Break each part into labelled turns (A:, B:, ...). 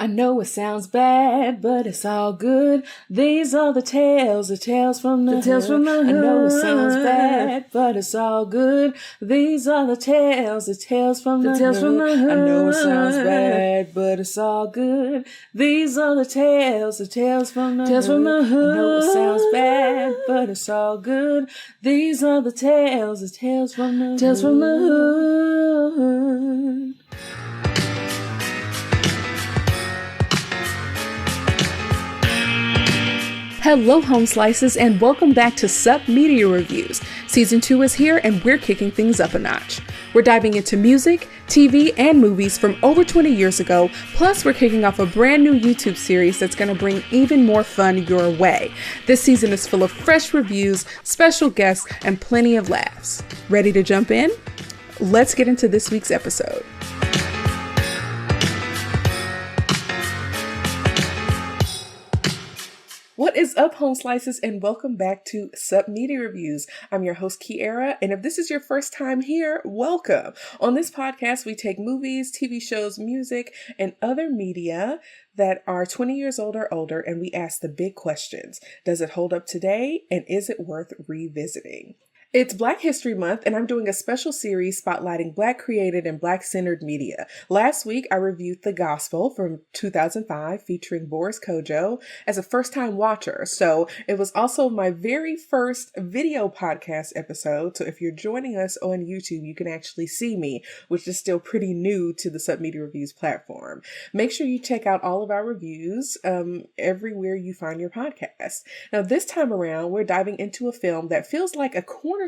A: I know it sounds bad, but it's all good. These are the tales from the
B: tales from the hood.
A: I know it sounds bad, but it's all good. These are the tales from the
B: tales from the hood.
A: I know it sounds bad, but it's all good. These are the tales from the
B: tales
A: hood.
B: from the hood.
A: I know it sounds bad, but it's all good. These are the tales from the
B: tales from the
A: hood. Hello, Home Slices, and welcome back to Sup Media Reviews. Season 2 is here, and we're kicking things up a notch. We're diving into music, TV, and movies from over 20 years ago, plus we're kicking off a brand new YouTube series that's going to bring even more fun your way. This season is full of fresh reviews, special guests, and plenty of laughs. Ready to jump in? Let's get into this week's episode. What is up, Home Slices, and welcome back to Sup Media Reviews. I'm your host, Kiara, and if this is your first time here, welcome. On this podcast, we take movies, TV shows, music, and other media that are 20 years old or older, and we ask the big questions. Does it hold up today, and is it worth revisiting? It's Black History Month, and I'm doing a special series spotlighting Black-created and Black-centered media. Last week, I reviewed The Gospel from 2005, featuring Boris Kodjoe as a first-time watcher. So it was also my very first video podcast episode. So if you're joining us on YouTube, you can actually see me, which is still pretty new to the Sup Media Reviews platform. Make sure you check out all of our reviews everywhere you find your podcast. Now, this time around, we're diving into a film that feels like a cornerstone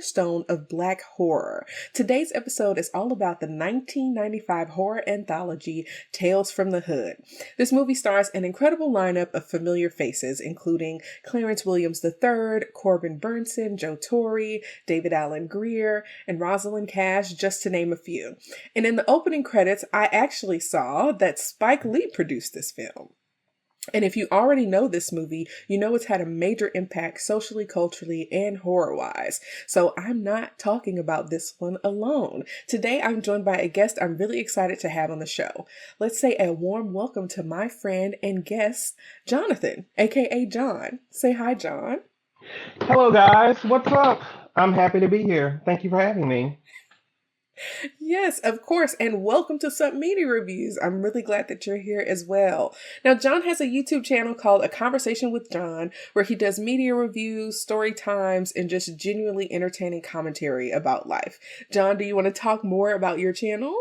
A: of Black horror. Today's episode is all about the 1995 horror anthology, Tales from the Hood. This movie stars an incredible lineup of familiar faces, including Clarence Williams III, Corbin Burnson, Joe Torre, David Alan Grier, and Rosalind Cash, just to name a few. And in the opening credits, I actually saw that Spike Lee produced this film. And if you already know this movie, you know it's had a major impact socially, culturally, and horror-wise. So I'm not talking about this one alone. Today, I'm joined by a guest I'm really excited to have on the show. Let's say a warm welcome to my friend and guest, Jonathan, aka John. Say hi, John.
C: Hello, guys. What's up? I'm happy to be here. Thank you for having me.
A: Yes, of course. And welcome to Sup Media Reviews. I'm really glad that you're here as well. Now, John has a YouTube channel called A Conversation with John, where he does media reviews, story times, and just genuinely entertaining commentary about life. John, do you want to talk more about your channel?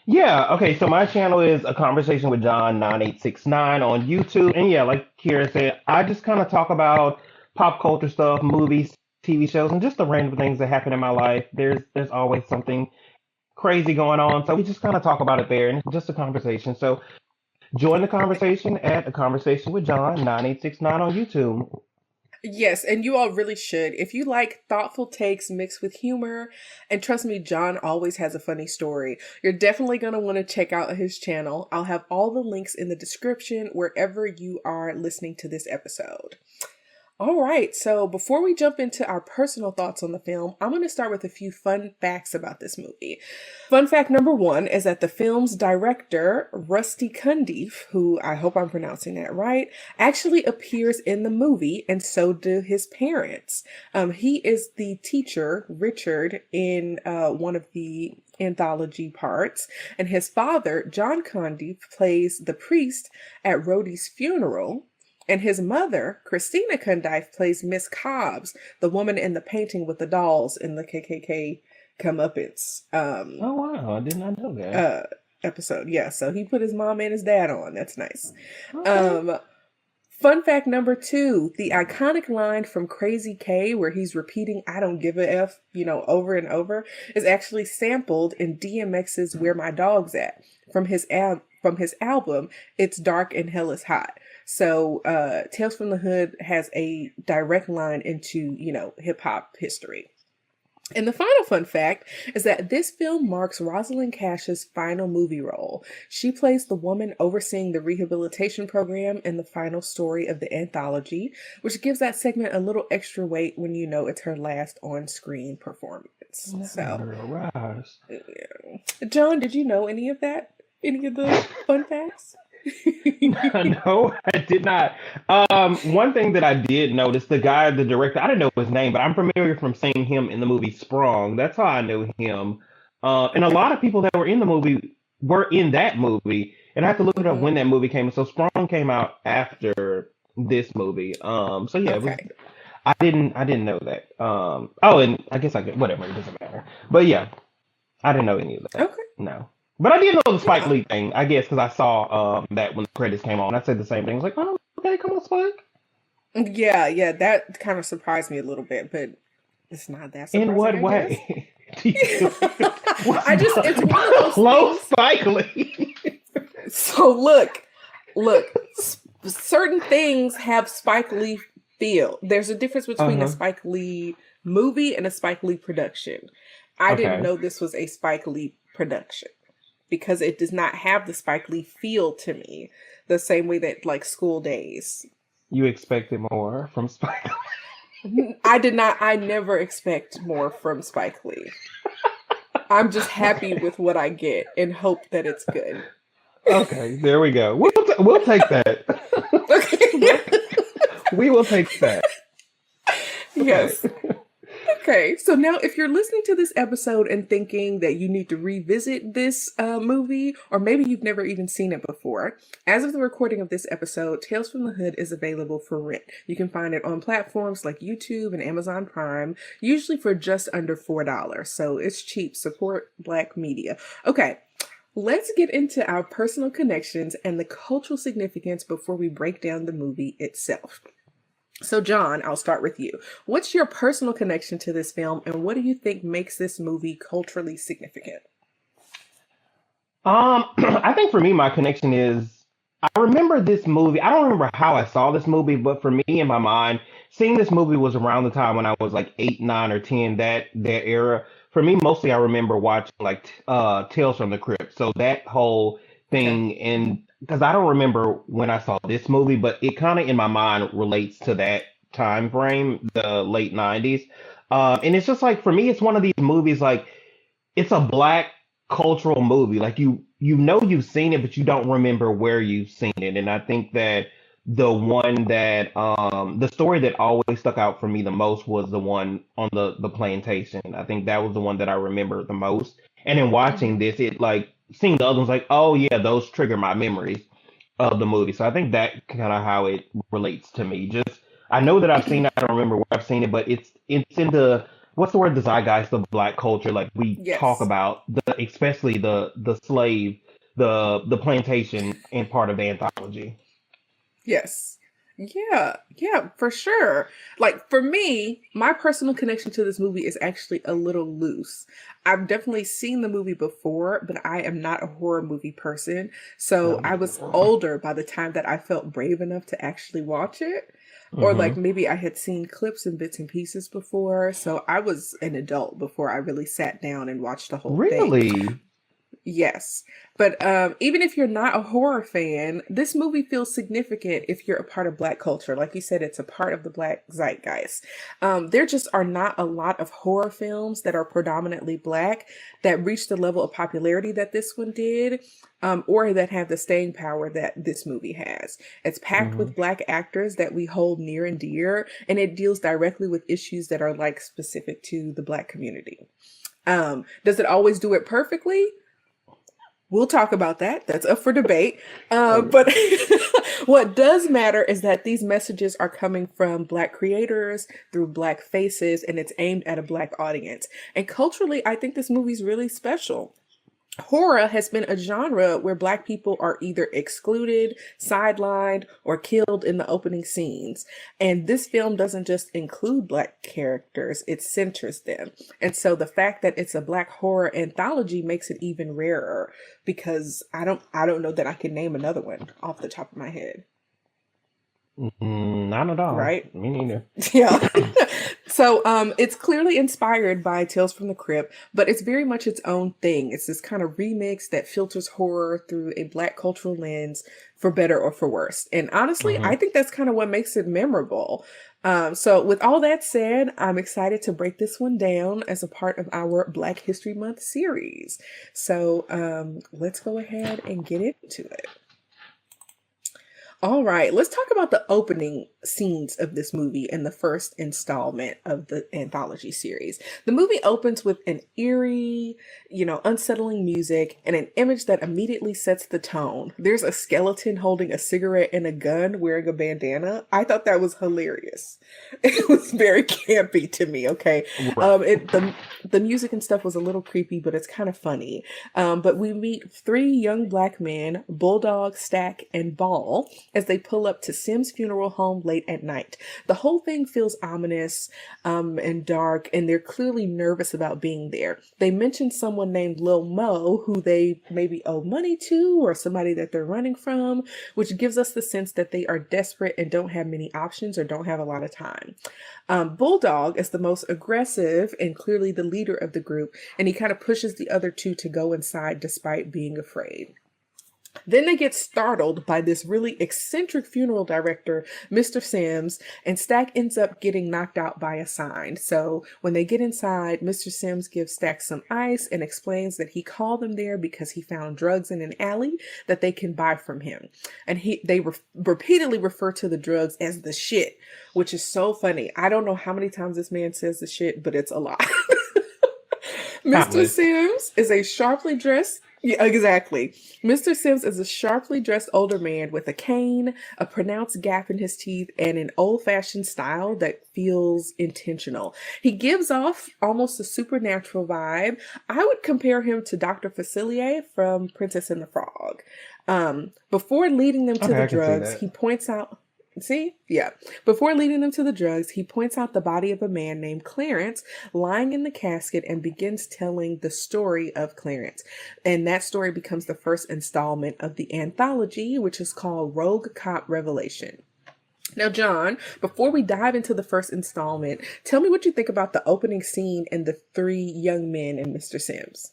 C: Yeah, okay. So my channel is A Conversation with John 9869 on YouTube. And yeah, like Kira said, I just kind of talk about pop culture stuff, movies, TV shows, and just the random things that happen in my life. There's always something crazy going on. So we just kind of talk about it there, and it's just a conversation. So join the conversation at A Conversation with John 9869 on YouTube.
A: Yes, and you all really should. If you like thoughtful takes mixed with humor, and trust me, John always has a funny story, you're definitely going to want to check out his channel. I'll have all the links in the description wherever you are listening to this episode. All right, so before we jump into our personal thoughts on the film, I'm going to start with a few fun facts about this movie. Fun fact number 1 is that the film's director, Rusty Cundiff, who I hope I'm pronouncing that right, actually appears in the movie, and so do his parents. He is the teacher, Richard, in one of the anthology parts, and his father, John Cundiff, plays the priest at Rhodey's funeral. And his mother, Christina Cundiff, plays Miss Cobbs, the woman in the painting with the dolls in the KKK comeuppance
C: Oh, wow. I did not know that.
A: episode. Yeah, so he put his mom and his dad on. That's nice.
C: Okay.
A: Fun fact number 2, the iconic line from Crazy K where he's repeating "I don't give a F," over and over, is actually sampled in DMX's "Where My Dog's At" from his album It's Dark and Hell is Hot. So Tales from the Hood has a direct line into, hip hop history. And the final fun fact is that this film marks Rosalind Cash's final movie role. She plays the woman overseeing the rehabilitation program in the final story of the anthology, which gives that segment a little extra weight when you know it's her last on-screen performance.
C: Rise.
A: John, did you know any of that? Any of the fun facts?
C: No, I did not. One thing that I did notice, the guy, the director, I didn't know his name, but I'm familiar from seeing him in the movie Sprung. That's how I knew him. And a
A: Okay.
C: lot of people that were in the movie were in that movie, and I have to look it up
A: Hmm.
C: when that movie came. So Sprung came out after this movie. So yeah, it was.
A: Okay.
C: I didn't know that. Oh, and I guess I could, whatever. It doesn't matter. But yeah, I didn't know any of that.
A: Okay.
C: No. But I did know the Spike
A: Yeah.
C: Lee thing, I guess, because I saw that when the credits came on. I said the same thing. I was like, oh, okay, come on, Spike.
A: Yeah, yeah, that kind of surprised me a little bit, but it's not that
C: In
A: surprising,
C: what
A: I guess.
C: way? Do you- What's
A: I just, it's one of those
C: low
A: things.
C: Spike Lee?
A: So look, certain things have Spike Lee feel. There's a difference between a
C: Uh-huh.
A: Spike Lee movie and a Spike Lee production. I didn't
C: Okay.
A: know this was a Spike Lee production because it does not have the Spike Lee feel to me the same way that like School Days.
C: You expected more from Spike Lee.
A: I did not, I never expect more from Spike Lee. I'm just happy
C: Okay.
A: with what I get and hope that it's good.
C: Okay, there we go. We'll take that.
A: Okay.
C: We'll, we will take that. Okay.
A: Yes. Okay, so now if you're listening to this episode and thinking that you need to revisit this movie, or maybe you've never even seen it before, as of the recording of this episode, Tales from the Hood is available for rent. You can find it on platforms like YouTube and Amazon Prime, usually for just under $4. So it's cheap. Support Black media. Okay, let's get into our personal connections and the cultural significance before we break down the movie itself. So, John, I'll start with you. What's your personal connection to this film, and what do you think makes this movie culturally significant?
C: I think for me, my connection is I remember this movie. I don't remember how I saw this movie, but for me in my mind, seeing this movie was around the time when I was like 8, 9, or 10. That era. For me, mostly I remember watching like Tales from the Crypt. So that whole
A: Okay.
C: thing, and because I don't remember when I saw this movie, but it kind of in my mind relates to that time frame, the late '90s. And it's just like for me, it's one of these movies like it's a black cultural movie. Like you know you've seen it, but you don't remember where you've seen it. And I think that the story that always stuck out for me the most was the one on the plantation. I think that was the one that I remember the most. And in
A: Hmm.
C: watching this, it like seeing the other ones like, oh yeah, those trigger my memories of the movie. So I think that kind of how it relates to me. Just I know that I've seen it. I don't remember where I've seen it, but it's in the what's the word? The zeitgeist of black culture. Like we talk
A: Yes.
C: about especially the slave, the plantation, and part of the anthology.
A: Yes. Yeah, yeah, for sure. Like for me, my personal connection to this movie is actually a little loose. I've definitely seen the movie before, but I am not a horror movie person. So I was older by the time that I felt brave enough to actually watch it. Or like
C: Hmm.
A: maybe I had seen clips and bits and pieces before. So I was an adult before I really sat down and watched the whole thing.
C: Really?
A: Yes. But even if you're not a horror fan, this movie feels significant if you're a part of Black culture. Like you said, it's a part of the Black zeitgeist. There just are not a lot of horror films that are predominantly Black that reach the level of popularity that this one did, or that have the staying power that this movie has. It's packed
C: Hmm.
A: with Black actors that we hold near and dear, and it deals directly with issues that are like specific to the Black community. Does it always do it perfectly? We'll talk about that. That's up for debate.
C: Okay.
A: But what does matter is that these messages are coming from Black creators through Black faces, and it's aimed at a Black audience. And culturally, I think this movie's really special. Horror has been a genre where Black people are either excluded, sidelined, or killed in the opening scenes. And this film doesn't just include Black characters, it centers them. And so the fact that it's a Black horror anthology makes it even rarer because I don't know that I can name another one off the top of my head,
C: Not at all.
A: right?
C: Me neither.
A: Yeah. So it's clearly inspired by Tales from the Crypt, but it's very much its own thing. It's this kind of remix that filters horror through a Black cultural lens, for better or for worse. And honestly,
C: Hmm.
A: I think that's kind of what makes it memorable. So with all that said, I'm excited to break this one down as a part of our Black History Month series. So let's go ahead and get into it. All right, let's talk about the opening scenes of this movie in the first installment of the anthology series. The movie opens with an eerie, unsettling music and an image that immediately sets the tone. There's a skeleton holding a cigarette and a gun wearing a bandana. I thought that was hilarious. It was very campy to me, okay?
C: Right.
A: The music and stuff was a little creepy, but it's kind of funny. But we meet three young black men, Bulldog, Stack, and Ball, as they pull up to Sim's funeral home late at night. The whole thing feels ominous and dark, and they're clearly nervous about being there. They mention someone named Lil Mo, who they maybe owe money to, or somebody that they're running from, which gives us the sense that they are desperate and don't have many options or don't have a lot of time. Bulldog is the most aggressive and clearly the leader of the group, and he kind of pushes the other two to go inside despite being afraid. Then they get startled by this really eccentric funeral director, Mr. Sims, and Stack ends up getting knocked out by a sign. So when they get inside, Mr. Sims gives Stack some ice and explains that he called them there because he found drugs in an alley that they can buy from him. And they repeatedly refer to the drugs as the shit, which is so funny. I don't know how many times this man says the shit, but it's a lot. Mr. Sims is a sharply dressed. Yeah, exactly. Mr. Sims is a sharply dressed older man with a cane, a pronounced gap in his teeth, and an old-fashioned style that feels intentional. He gives off almost a supernatural vibe. I would compare him to Dr. Facilier from Princess and the Frog. Before leading them to
C: Okay,
A: the
C: I can see
A: drugs,
C: that.
A: he points out. See? Yeah. Before leading them to the drugs, he points out the body of a man named Clarence lying in the casket and begins telling the story of Clarence. And that story becomes the first installment of the anthology, which is called Rogue Cop Revelation. Now, John, before we dive into the first installment, tell me what you think about the opening scene and the three young men and Mr. Sims.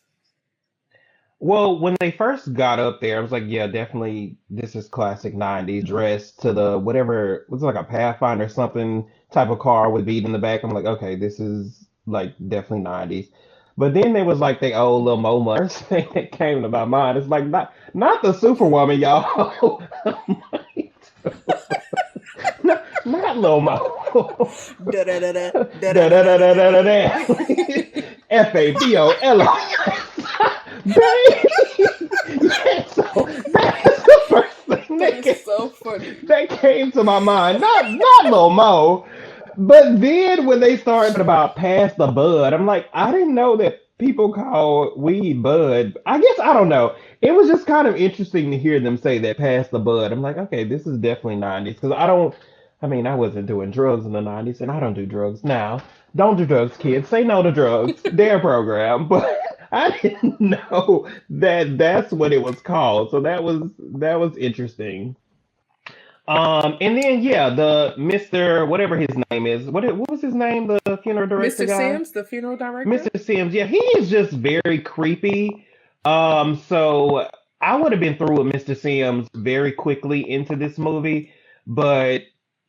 C: Well, when they first got up there, I was like, yeah, definitely this is classic 90s dress to the whatever, was it like a Pathfinder or something type of car with beat in the back. I'm like, okay, this is like definitely 90s. But then there was like the old little Mo First thing that came to my mind. It's like not the Superwoman, y'all. Not Lil Mo.
A: Da da da da da da
C: Da
A: da
C: da da
A: da
C: da
A: da
C: da da
A: da.
C: da. FABOLO. Yeah, so that's the first thing
A: That is so funny.
C: that came to my mind. Not Lil Mo, but then when they started about pass the bud, I'm like, I didn't know that people call weed bud. I guess I don't know. It was just kind of interesting to hear them say that pass the bud. I'm like, okay, this is definitely 90s because I don't. I mean, I wasn't doing drugs in the 90s, and I don't do drugs now. Don't do drugs, kids. Say no to drugs. Their program. But I didn't know that that's what it was called. So that was interesting. And then yeah, the Mr. whatever his name is. What was his name? The funeral director
A: Mr.
C: guy,
A: Sims, the funeral director?
C: Mr. Sims. Yeah, he is just very creepy. So I would have been through with Mr. Sims very quickly into this movie, but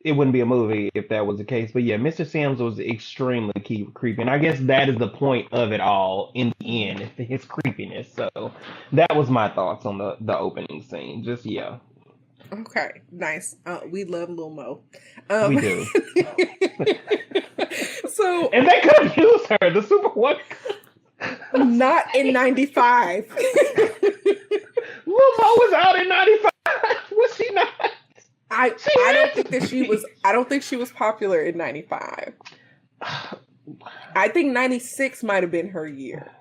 C: it wouldn't be a movie if that was the case. But yeah, Mr. Sims was extremely creepy, and I guess that is the point of it all in the end, his creepiness. So that was my thoughts on the opening scene. Just yeah,
A: Okay, nice. We love Lil Mo.
C: we
A: Um,
C: do.
A: so,
C: And they could have used her, the Super One.
A: not in 95.
C: Lil Mo was out in '95. Was she not? She
A: I
C: had
A: don't think that
C: to
A: she
C: be.
A: was I don't think she was popular in 95. I think 96 might have been her year.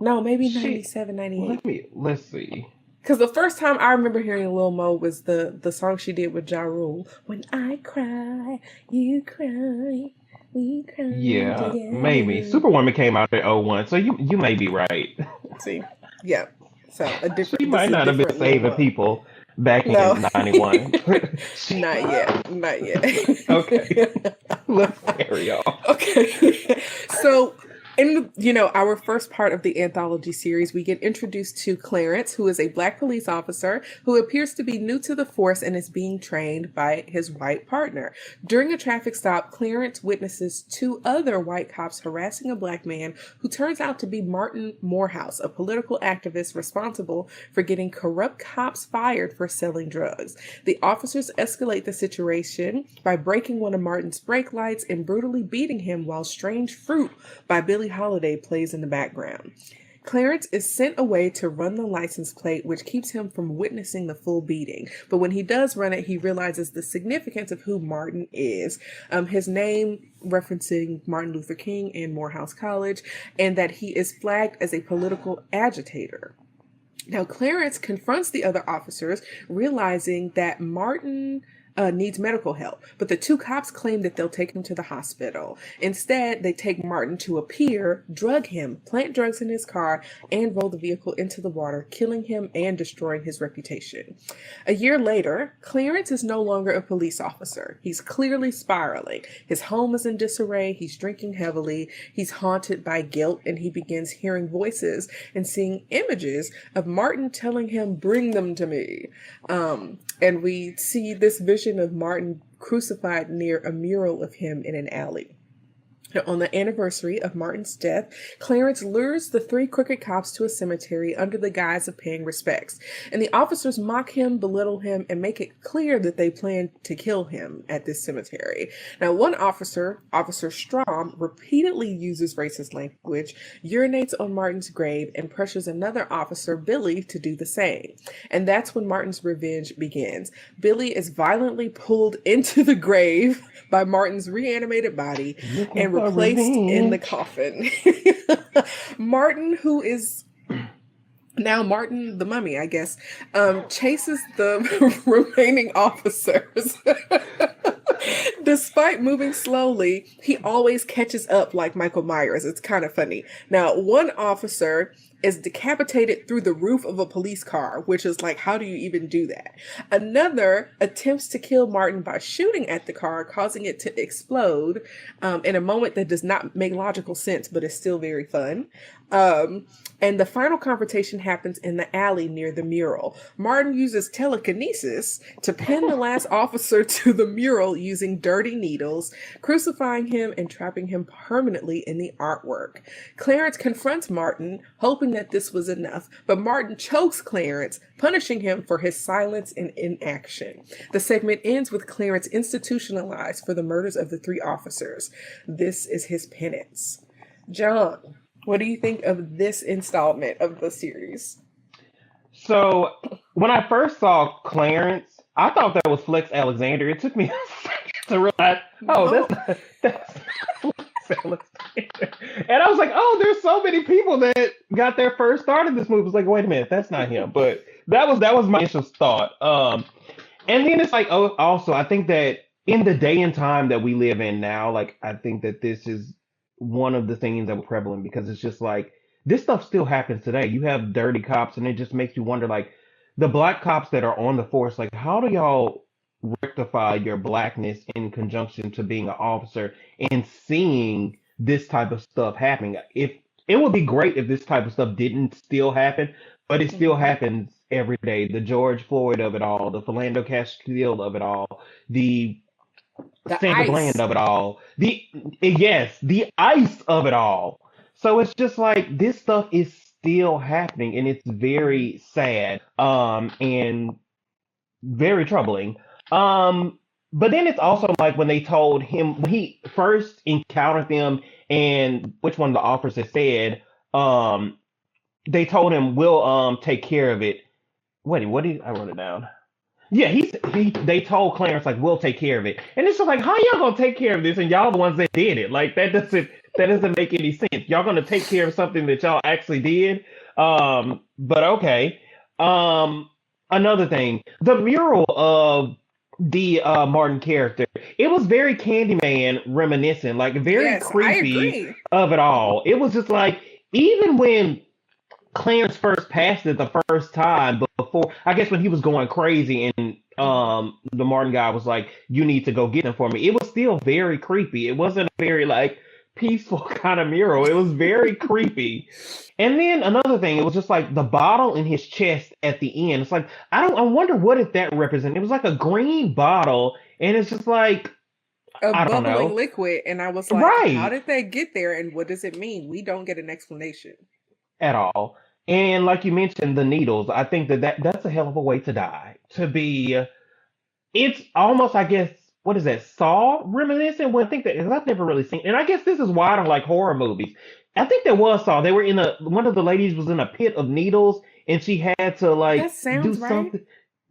A: No, maybe
C: She.
A: 97, 98.
C: Let's see.
A: Because the first time I remember hearing Lil Mo was the song she did with Ja Rule. When I cry, you cry, we cry
C: Yeah, maybe.
A: together.
C: Superwoman came out in '01, so you may be right.
A: See, yeah. So
C: She
A: this
C: might
A: is a
C: not have been
A: different Lil
C: saving
A: Mo.
C: people back
A: No,
C: in '91.
A: not yet, not yet.
C: Okay, let's carry on.
A: Okay, so In, our first part of the anthology series, we get introduced to Clarence, who is a black police officer who appears to be new to the force and is being trained by his white partner. During a traffic stop, Clarence witnesses two other white cops harassing a black man who turns out to be Martin Morehouse, a political activist responsible for getting corrupt cops fired for selling drugs. The officers escalate the situation by breaking one of Martin's brake lights and brutally beating him while Strange Fruit by Billie Holiday plays in the background. Clarence is sent away to run the license plate, which keeps him from witnessing the full beating. But when he does run it, he realizes the significance of who Martin is. His name referencing Martin Luther King and Morehouse College, and that he is flagged as a political agitator. Now, Clarence confronts the other officers, realizing that Martin needs medical help, but the two cops claim that they'll take him to the hospital. Instead, they take Martin to a pier, drug him, plant drugs in his car, and roll the vehicle into the water, killing him and destroying his reputation. A year later, Clarence is no longer a police officer. He's clearly spiraling. His home is in disarray, he's drinking heavily, he's haunted by guilt, and he begins hearing voices and seeing images of Martin telling him, "Bring them to me." And we see this vision of Martin crucified near a mural of him in an alley. On the anniversary of Martin's death, Clarence lures the three crooked cops to a cemetery under the guise of paying respects. And the officers mock him, belittle him, and make it clear that they plan to kill him at this cemetery. Now, one officer, Officer Strom, repeatedly uses racist language, urinates on Martin's grave, and pressures another officer, Billy, to do the same. And that's when Martin's revenge begins. Billy is violently pulled into the grave by Martin's reanimated body and replaced in the coffin. Martin, who is now Martin the Mummy, I guess, chases the remaining officers. Despite moving slowly, he always catches up like Michael Myers. It's kind of funny. Now, one officer is decapitated through the roof of a police car, which is like, how do you even do that? Another attempts to kill Martin by shooting at the car, causing it to explode in a moment that does not make logical sense, but is still very fun. And the final confrontation happens in the alley near the mural. Martin uses telekinesis to pin the last officer to the mural using dirty needles, crucifying him and trapping him permanently in the artwork. Clarence confronts Martin, hoping that this was enough, but Martin chokes Clarence, punishing him for his silence and inaction. The segment ends with Clarence institutionalized for the murders of the three officers. This is his penance. John, what do you think of this installment of the series?
C: So when I first saw Clarence, I thought that was Flex Alexander. It took me a second to realize, that's Flex Alexander. And I was like, oh, there's so many people that got their first start in this movie. I was like, wait a minute, that's not him. But that was my initial thought. And then it's like, oh, also, I think that in the day and time that we live in now, like, I think that this is one of the things that were prevalent, because it's just like this stuff still happens today. You have dirty cops, and it just makes you wonder, like, the black cops that are on the force, like, how do y'all rectify your blackness in conjunction to being an officer and seeing this type of stuff happening? If it would be great if this type of stuff didn't still happen, but it still happens every day. The George Floyd of it all, the Philando Castile of it all, the Sandra Bland of it all, the ice of it all. So it's just like this stuff is still happening, and it's very sad, and very troubling. But then it's also like when they told him when he first encountered them, and which one of the officers said, they told him, "We'll take care of it." What did I wrote it down? Yeah, they told Clarence, like, we'll take care of it. And it's just like, how y'all gonna take care of this and y'all the ones that did it? Like, that doesn't make any sense. Y'all gonna take care of something that y'all actually did? But okay. Another thing, the mural of the Martin character, it was very Candyman reminiscent, like very creepy of it all. It was just like, even when Clarence first passed it the first time, but before, I guess when he was going crazy and the Martin guy was like, you need to go get them for me, it was still very creepy. It wasn't a very like peaceful kind of mural. It was very creepy. And then another thing, it was just like the bottle in his chest at the end. It's like I wonder what did that represent. It was like a green bottle, and it's just like
A: A
C: I don't
A: bubbling
C: know.
A: liquid. And I was like, how
C: Right.
A: did they get there? And what does it mean? We don't get an explanation.
C: At all. And like you mentioned, the needles. I think that's a hell of a way to die. To be, it's almost, I guess, what is that? Saw reminiscent. Well, I think that 'cause I've never really seen, and I guess this is why I don't like horror movies. I think there was Saw. They were in a one of the ladies was in a pit of needles, and she had to
A: That
C: like do
A: sounds right.
C: something.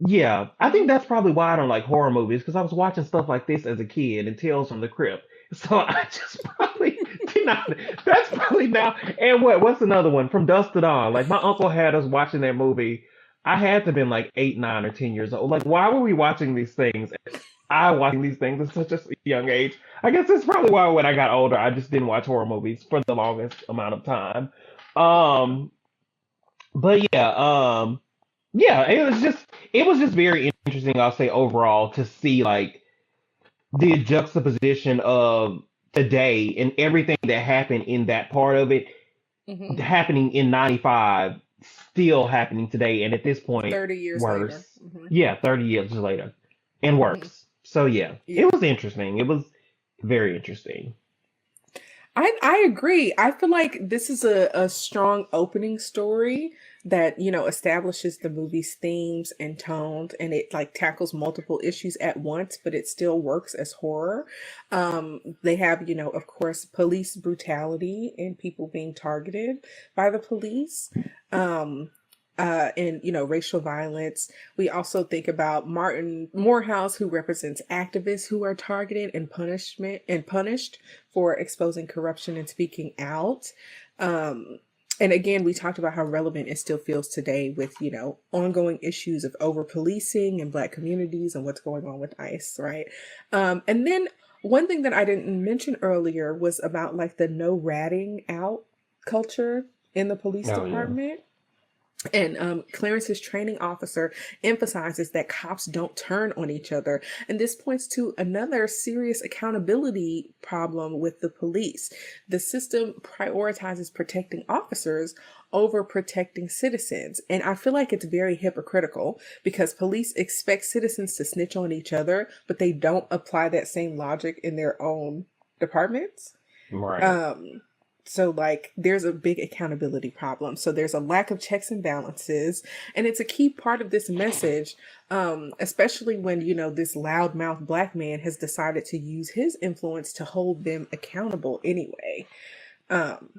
C: Yeah, I think
A: Hmm.
C: that's probably why I don't like horror movies because I was watching stuff like this as a kid and Tales from the Crypt. So I just probably did not. That's probably now. And what's another one from Dusk to Dawn? Like my uncle had us watching that movie. I had to have been like 8, 9, or 10 years old. Like why were we watching these things? I watching these things at such a young age. I guess that's probably why when I got older, I just didn't watch horror movies for the longest amount of time. Um, but yeah, it was just very interesting. I'll say overall to see like the juxtaposition of today and everything that happened in that part of it
A: Hmm.
C: happening in 95 still happening today and at this point
A: 30 years later.
C: worse.
A: Hmm.
C: Yeah, 30 years later and
A: Hmm.
C: worse. So yeah,
A: Yeah.
C: it was interesting. It was very interesting.
A: I agree. I feel like this is a strong opening story that, establishes the movie's themes and tones, and it like tackles multiple issues at once, but it still works as horror. They have, of course, police brutality and people being targeted by the police. Um, and racial violence. We also think about Martin Morehouse, who represents activists who are targeted and punished for exposing corruption and speaking out. Um, and again, we talked about how relevant it still feels today with, ongoing issues of over policing in Black communities and what's going on with ICE, right? And then one thing that I didn't mention earlier was about like the no ratting out culture in the police
C: Oh yeah.
A: department. And Clarence's training officer emphasizes that cops don't turn on each other. And this points to another serious accountability problem with the police. The system prioritizes protecting officers over protecting citizens. And I feel like it's very hypocritical because police expect citizens to snitch on each other, but they don't apply that same logic in their own departments.
C: Right.
A: Um, so like there's a big accountability problem. So there's a lack of checks and balances, and it's a key part of this message, especially when this loudmouth Black man has decided to use his influence to hold them accountable anyway. Um,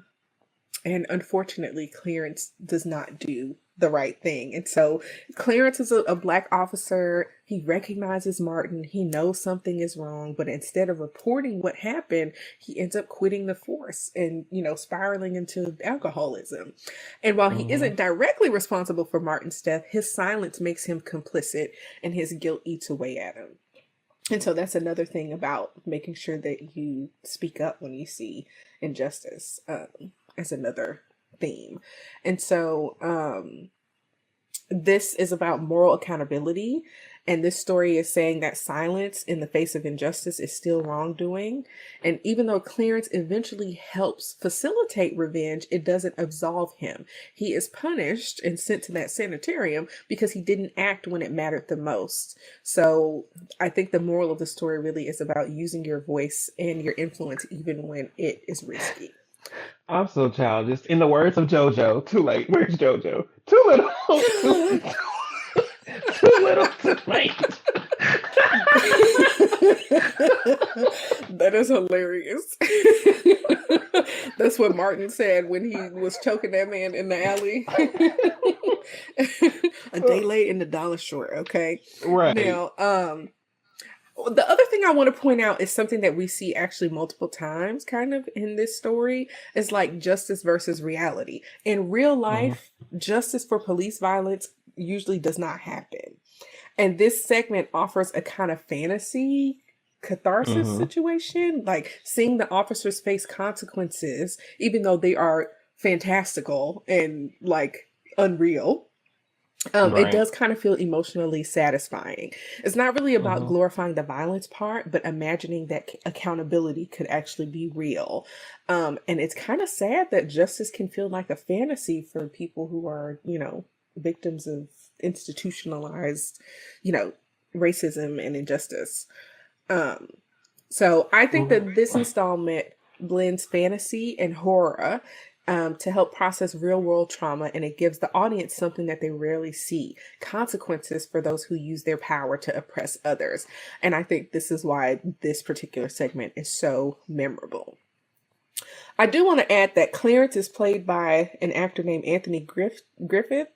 A: and unfortunately, Clarence does not do the right thing. And so Clarence is a Black officer. He recognizes Martin. He knows something is wrong, but instead of reporting what happened, he ends up quitting the force and, spiraling into alcoholism. And while he
C: Hmm.
A: isn't directly responsible for Martin's death, his silence makes him complicit and his guilt eats away at him. And so that's another thing about making sure that you speak up when you see injustice, as another theme. And so this is about moral accountability. And this story is saying that silence in the face of injustice is still wrongdoing. And even though Clarence eventually helps facilitate revenge, it doesn't absolve him. He is punished and sent to that sanitarium because he didn't act when it mattered the most. So I think the moral of the story really is about using your voice and your influence even when it is risky.
C: I'm so childish. In the words of JoJo, too late. Where's JoJo? Too little, too little, too late.
A: That is hilarious. That's what Martin said when he was choking that man in the alley. A day late and the dollar short. Okay.
C: Right.
A: Now, the other thing I want to point out is something that we see actually multiple times kind of in this story is like justice versus reality. In real
C: Hmm.
A: life, justice for police violence usually does not happen. And this segment offers a kind of fantasy catharsis
C: Hmm.
A: situation, like seeing the officers face consequences, even though they are fantastical and like unreal. It
C: Right.
A: does kind of feel emotionally satisfying. It's not really about
C: Hmm.
A: glorifying the violence part, but imagining that accountability could actually be real. And it's kind of sad that justice can feel like a fantasy for people who are, victims of institutionalized, you know, racism and injustice. Um, so I think that this installment blends fantasy and horror to help process real world trauma, and it gives the audience something that they rarely see: consequences for those who use their power to oppress others. And I think this is why this particular segment is so memorable. I do want to add that Clarence is played by an actor named Anthony Griffith.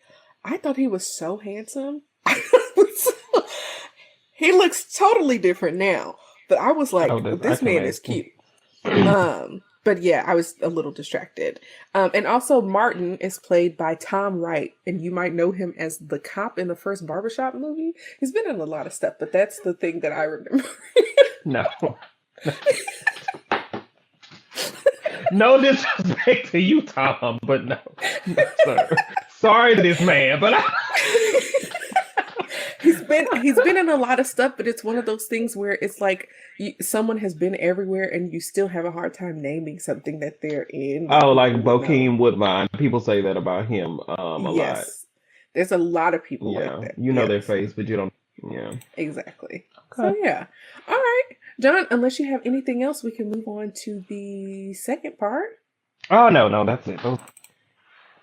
A: I thought he was so handsome. He looks totally different now, but I was
C: Oh,
A: like,
C: this I
A: this
C: can
A: man is
C: imagine.
A: cute. But yeah, I was a little distracted. And also Martin is played by Tom Wright, and you might know him as the cop in the first Barbershop movie. He's been in a lot of stuff, but that's the thing that I remember.
C: No, no disrespect to you, Tom, but no, no, sir. Sorry to this man, but
A: He's been in a lot of stuff, but it's one of those things where it's like someone has been everywhere, and you still have a hard time naming something that they're in that
C: oh, like
A: people would know.
C: Bokeem Woodbine. People say that about him a lot.
A: Yes, there's a lot of people like
C: Yeah,
A: that.
C: you know their
A: Yes.
C: face, but you don't. Yeah.
A: Exactly. So
C: Okay.
A: yeah. All right. John, unless you have anything else, we can move on to the second part.
C: Oh no, no, that's it.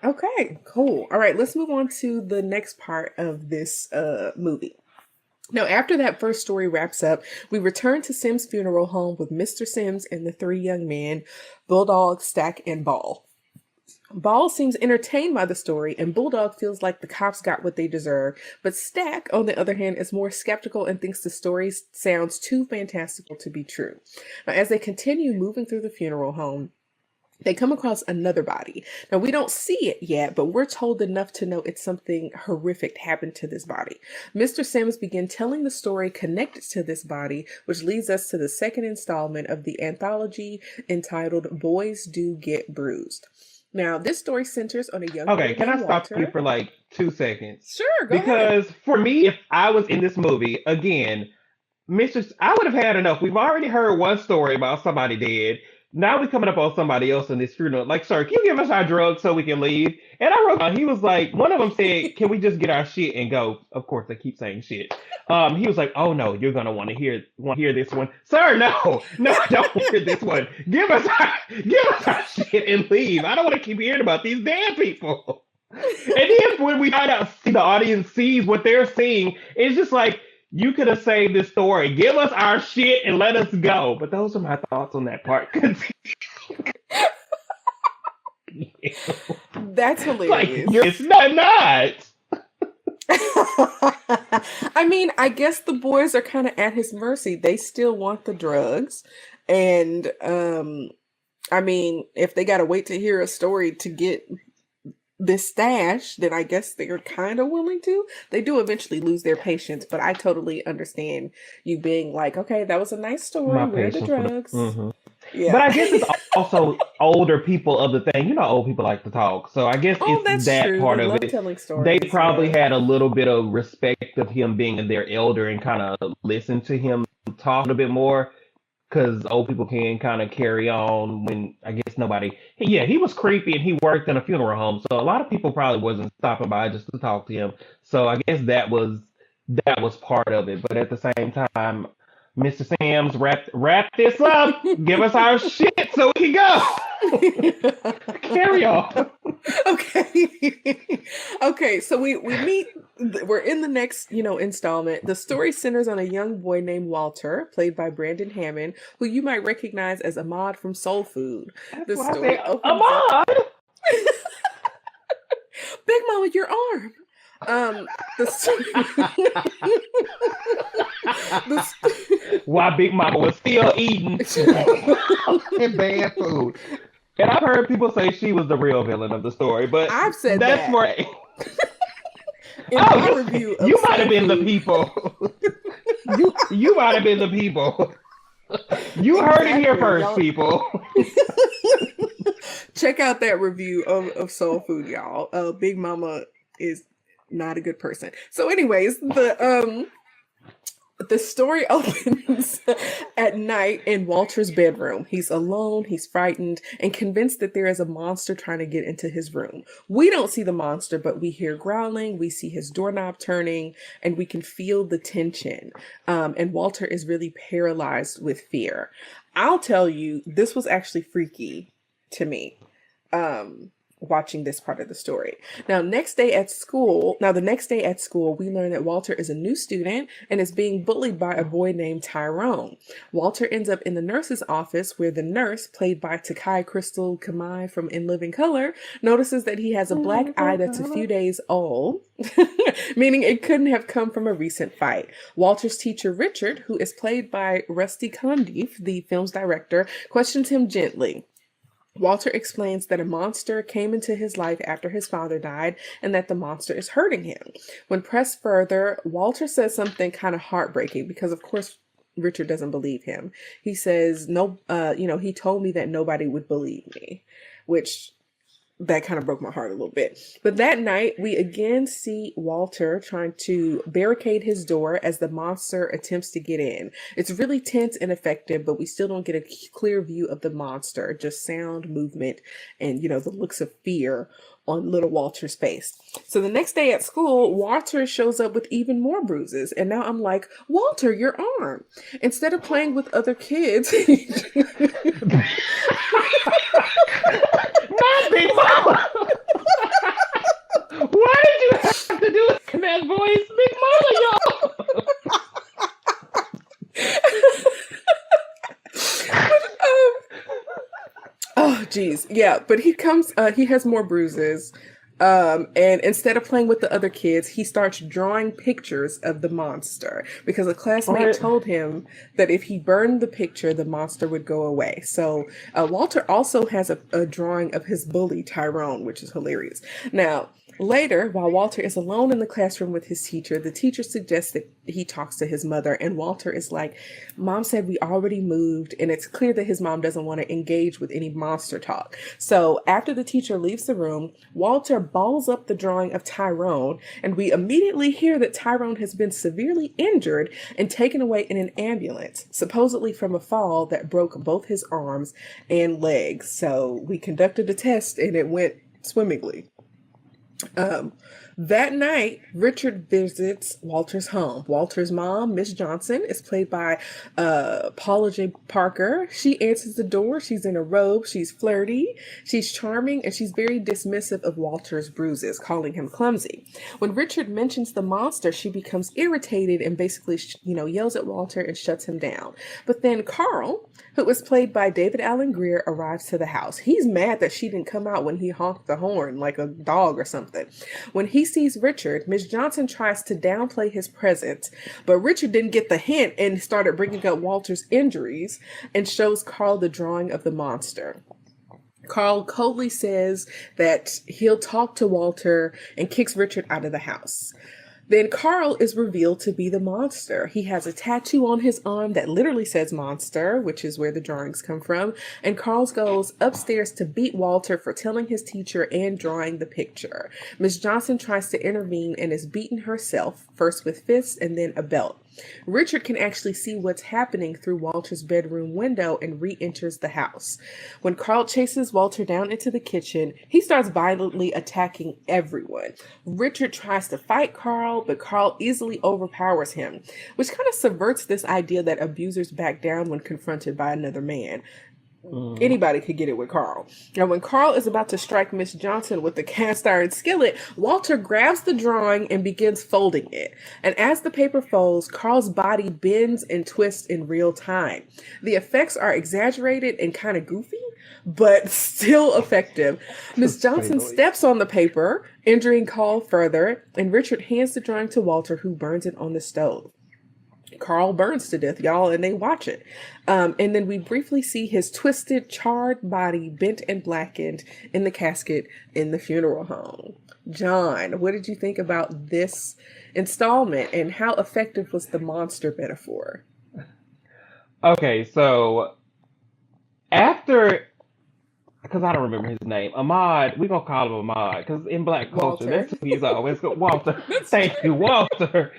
A: Okay, cool. All right, let's move on to the next part of this movie. Now, after that first story wraps up, we return to Sim's funeral home with Mr. Sims and the three young men, Bulldog, Stack, and Ball. Ball seems entertained by the story, and Bulldog feels like the cops got what they deserve. But Stack, on the other hand, is more skeptical and thinks the story sounds too fantastical to be true. Now, as they continue moving through the funeral home, they come across another body. Now, we don't see it yet, but we're told enough to know it's something horrific happened to this body. Mr. Sims begins telling the story connected to this body, which leads us to the second installment of the anthology entitled Boys Do Get Bruised. Now, this story centers on a young
C: Okay,
A: boy
C: can I
A: named
C: stop you
A: Walter.
C: for like 2 seconds?
A: Sure, go ahead.
C: Because for me, if I was in this movie again, I would have had enough. We've already heard one story about somebody dead. Now we're coming up on somebody else in this funeral. Like, sir, can you give us our drugs so we can leave? And I wrote down, he was like, one of them said, can we just get our shit and go? Of course, they keep saying shit. He was like, oh no, you're gonna want to hear this one, sir. No, no, I don't want to hear this one. Give us our shit and leave. I don't want to keep hearing about these damn people. And then when we find out, the audience sees what they're seeing, it's just like, you could have saved this story. Give us our shit and let us go. But those are my thoughts on that part.
A: That's
C: Like,
A: hilarious.
C: it's not.
A: I mean, I guess the boys are kind of at his mercy. They still want the drugs. And I mean, if they got to wait to hear a story to get this stash, then I guess they're kind of willing to. They do eventually lose their patience, but I totally understand you being like, okay, that was a nice story.
C: My
A: Where are the
C: patience with
A: drugs?
C: them. But
A: Yeah.
C: I guess it's also older people of the thing. You know, old people like to talk. So I guess
A: Oh,
C: it's
A: that's
C: that
A: true.
C: part
A: They
C: of
A: love
C: it.
A: telling
C: They
A: stories.
C: probably
A: Yeah.
C: had a little bit of respect of him being their elder and kind of listen to him talk a bit more, because old people can kind of carry on when I guess nobody. Yeah, he was creepy and he worked in a funeral home, so a lot of people probably wasn't stopping by just to talk to him. So I guess that was part of it. But at the same time, Mr. Sam's wrap this up. Give us our shit so we can go. Carry on.
A: Okay. Okay, so we meet, we're in the next, installment. The story centers on a young boy named Walter, played by Brandon Hammond, who you might recognize as Ahmad from Soul Food.
C: That's
A: The
C: what I said.
A: story opens up.
C: Ahmad.
A: Big Mama, your arm. The the
C: Why Big Mama was still eating and bad food. And I've heard people say she was the real villain of the story, but
A: I've said
C: that's
A: that
C: more.
A: in
C: Oh,
A: my review of
C: you might have
A: Soul
C: been the
A: Food.
C: people. You might have been the people. You heard it here
A: Exactly,
C: first,
A: y'all.
C: people.
A: Check out that review of Soul Food, y'all. Big Mama is Not a good person. So, anyways, the story opens at night in Walter's bedroom. He's alone, he's frightened, and convinced that there is a monster trying to get into his room. We don't see the monster, but we hear growling, we see his doorknob turning, and we can feel the tension. And Walter is really paralyzed with fear. I'll tell you, this was actually freaky to me. Watching this part of the story. The next day at school, we learn that Walter is a new student and is being bullied by a boy named Tyrone. Walter ends up in the nurse's office where the nurse, played by Takai Crystal Kamai from In Living Color, notices that he has a black eye that's a few days old, meaning it couldn't have come from a recent fight. Walter's teacher, Richard, who is played by Rusty Condiff, the film's director, questions him gently. Walter explains that a monster came into his life after his father died and that the monster is hurting him. When pressed further, Walter says something kind of heartbreaking because, of course, Richard doesn't believe him. He says, he told me that nobody would believe me, which that kind of broke my heart a little bit. But that night, we again see Walter trying to barricade his door as the monster attempts to get in. It's really tense and effective, but we still don't get a clear view of the monster, just sound, movement, and, the looks of fear on little Walter's face. So the next day at school, Walter shows up with even more bruises. And now I'm like, Walter, your arm. Instead of playing with other kids...
C: Not Big Mama! Why did you have to do it in that voice? Big Mama, y'all!
A: Oh, geez. Yeah, but he has more bruises. And instead of playing with the other kids, he starts drawing pictures of the monster because a classmate told him that if he burned the picture, the monster would go away. So Walter also has a drawing of his bully, Tyrone, which is hilarious. Now, later, while Walter is alone in the classroom with his teacher, the teacher suggests that he talks to his mother, and Walter is like, Mom said we already moved, and it's clear that his mom doesn't want to engage with any monster talk. So after the teacher leaves the room, Walter balls up the drawing of Tyrone, and we immediately hear that Tyrone has been severely injured and taken away in an ambulance, supposedly from a fall that broke both his arms and legs. So we conducted a test, and it went swimmingly. That night, Richard visits Walter's home. Walter's mom, Miss Johnson, is played by Paula J. Parker. She answers the door. She's in a robe. She's flirty. She's charming, and she's very dismissive of Walter's bruises, calling him clumsy. When Richard mentions the monster, she becomes irritated and basically, yells at Walter and shuts him down. But then Carl, who was played by David Alan Grier, arrives to the house. He's mad that she didn't come out when he honked the horn like a dog or something. When he sees Richard, Miss Johnson tries to downplay his presence, but Richard didn't get the hint and started bringing up Walter's injuries and shows Carl the drawing of the monster. Carl coldly says that he'll talk to Walter and kicks Richard out of the house. Then Carl is revealed to be the monster. He has a tattoo on his arm that literally says monster, which is where the drawings come from. And Carl goes upstairs to beat Walter for telling his teacher and drawing the picture. Miss Johnson tries to intervene and is beaten herself, first with fists and then a belt. Richard can actually see what's happening through Walter's bedroom window and re-enters the house. When Carl chases Walter down into the kitchen, he starts violently attacking everyone. Richard tries to fight Carl, but Carl easily overpowers him, which kind of subverts this idea that abusers back down when confronted by another man. Anybody could get it with Carl. Now, when Carl is about to strike Miss Johnson with the cast iron skillet, Walter grabs the drawing and begins folding it. And as the paper folds, Carl's body bends and twists in real time. The effects are exaggerated and kind of goofy, but still effective. Miss Johnson steps on the paper, injuring Carl further, and Richard hands the drawing to Walter, who burns it on the stove. Carl burns to death, y'all, and they watch it. And then we briefly see his twisted, charred body bent and blackened in the casket in the funeral home. John, what did you think about this installment, and how effective was the monster metaphor?
C: Okay, so after because I don't remember his name. Ahmad, we're gonna call him Ahmad, because in black culture,
A: Walter.
C: that's who he's always go. Walter,
A: That's
C: thank you,
A: true.
C: Walter.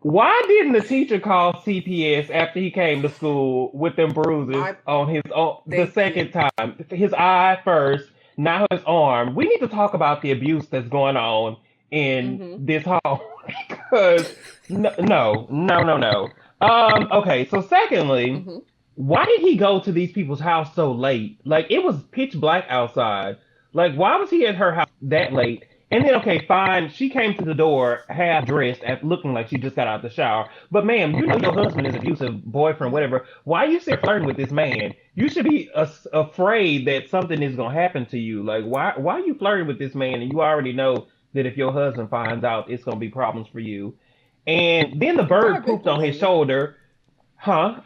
C: Why didn't the teacher call CPS after he came to school with them bruises
A: I
C: on his own the
A: thank you.
C: second time? His eye first, now his arm. We need to talk about the abuse that's going on in
A: Mm-hmm.
C: this home because no. Okay, so secondly,
A: Mm-hmm.
C: why did he go to these people's house so late? Like it was pitch black outside. Like why was he at her house that late? And then okay, fine, she came to the door half dressed, looking like she just got out the shower. But ma'am, you know your husband is abusive, boyfriend,
A: Mm-hmm.
C: whatever. Why are you still flirting with this man? You should be afraid that something is gonna happen to you. Like why are you flirting with this man and you already know that if your husband finds out, it's gonna be problems for you. And then the
A: Not
C: bird pooped
A: Victor
C: on his
A: Landon.
C: shoulder. Huh?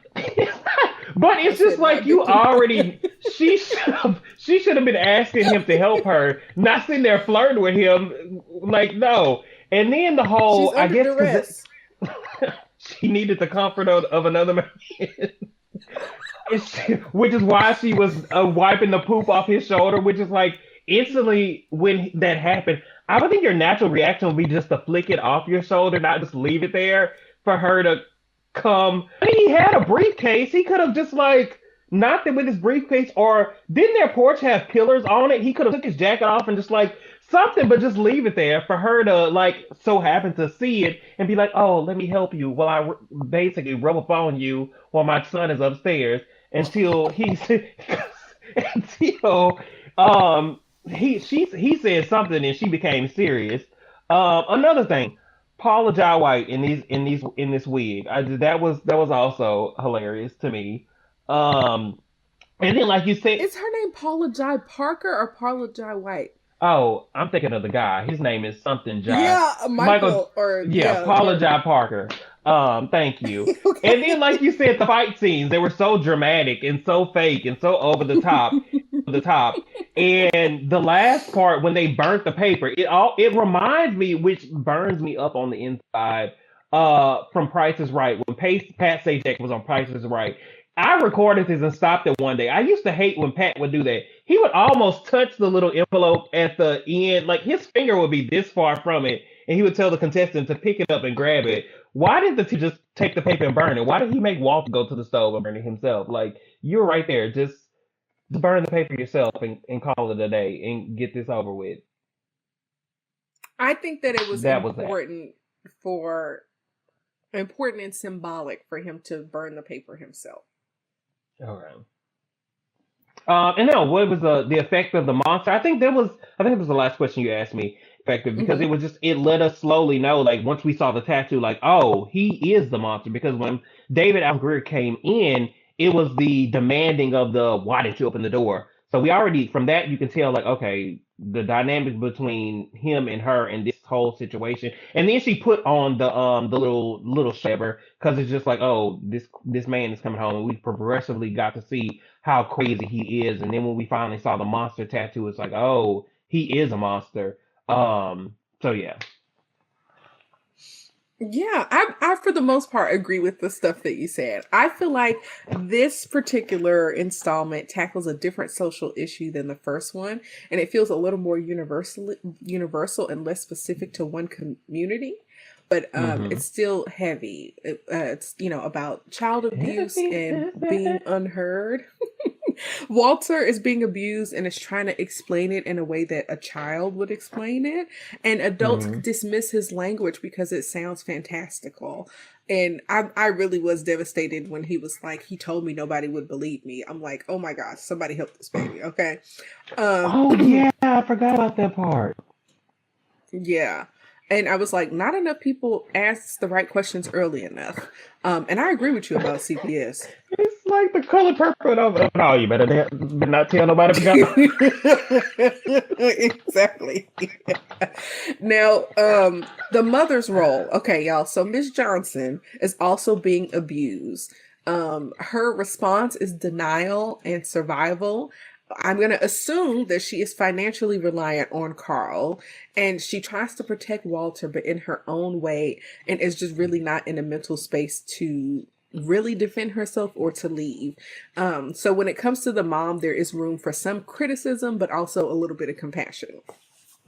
C: But
A: I
C: it's just
A: said
C: like
A: not
C: you
A: Victor Landon.
C: already she should have been asking him to help her, not sitting there flirting with him. Like no. And then the
A: She's
C: whole I
A: under
C: guess because
A: duress.
C: she needed the comfort of another man. Which is why she was wiping the poop off his shoulder, which is like instantly when that happened, I would think your natural reaction would be just to flick it off your shoulder, not just leave it there for her to come. I mean, he had a briefcase. He could have just like knocked it with his briefcase, or didn't their porch have pillars on it? He could have took his jacket off and just like something, but just leave it there for her to like so happen to see it and be like, "Oh, let me help you." While basically rub up on you while my son is upstairs until he's until he said something and she became serious. Another thing, Paula Jai White in this wig. That was also hilarious to me. Um, and then like you said,
A: Is her name Paula Jai Parker or Paula Jai White?
C: oh, I'm thinking of the guy. His name is something Jai.
A: Yeah,
C: Michael,
A: Michael, or
C: yeah,
A: yeah,
C: Paula
A: or
C: Jai Parker. Thank you. And then,
A: okay.
C: like you said, the fight scenes, they were so dramatic and so fake and so over the top. And the last part when they burnt the paper, it reminds me, which burns me up on the inside, from Price is Right when Pat Sajak was on Price is Right. I recorded this and stopped it one day. I used to hate when Pat would do that. He would almost touch the little envelope at the end, like his finger would be this far from it, and he would tell the contestant to pick it up and grab it. Why did the teacher just take the paper and burn it? Why did he make Walt go to the stove and burn it himself? Like you're right there, just burn the paper yourself and call it a day and get this over with.
A: I think that it was
C: That was that.
A: for important and symbolic for him to burn the paper himself.
C: Okay. And no, what was the effect of the monster? I think it was the last question you asked me. Effective because
A: Hmm.
C: it let us slowly know like once we saw the tattoo like oh he is the monster because when David Al Greer came in it was the demanding of the why didn't you open the door, so we already from that you can tell like okay the dynamic between him and her and this whole situation, and then she put on the little shaver because it's just like oh this man is coming home and we progressively got to see how crazy he is. And then when we finally saw the monster tattoo, it's like, oh, he is a monster. So yeah.
A: Yeah, I for the most part agree with the stuff that you said. I feel like this particular installment tackles a different social issue than the first one, and it feels a little more universal and less specific to one community. But
C: Mm-hmm.
A: it's still heavy. It's about child abuse
C: Heavy,
A: and
C: heavy.
A: being unheard. Walter is being abused and is trying to explain it in a way that a child would explain it. And adults
C: Mm-hmm.
A: dismiss his language because it sounds fantastical. And I really was devastated when he was like, he told me nobody would believe me. I'm like, oh my gosh, somebody help this baby. Okay. Um,
C: Oh yeah, I forgot about that part.
A: yeah. And I was like, not enough people asked the right questions early enough. And I agree with you about CPS.
C: It's like the color purple. Oh, you better not tell nobody. Forgot.
A: Exactly. Now, the mother's role. Okay, y'all. So Miss Johnson is also being abused. Her response is denial and survival. I'm going to assume that she is financially reliant on Carl and she tries to protect Walter, but in her own way, and is just really not in a mental space to really defend herself or to leave. So when it comes to the mom, there is room for some criticism, but also a little bit of compassion.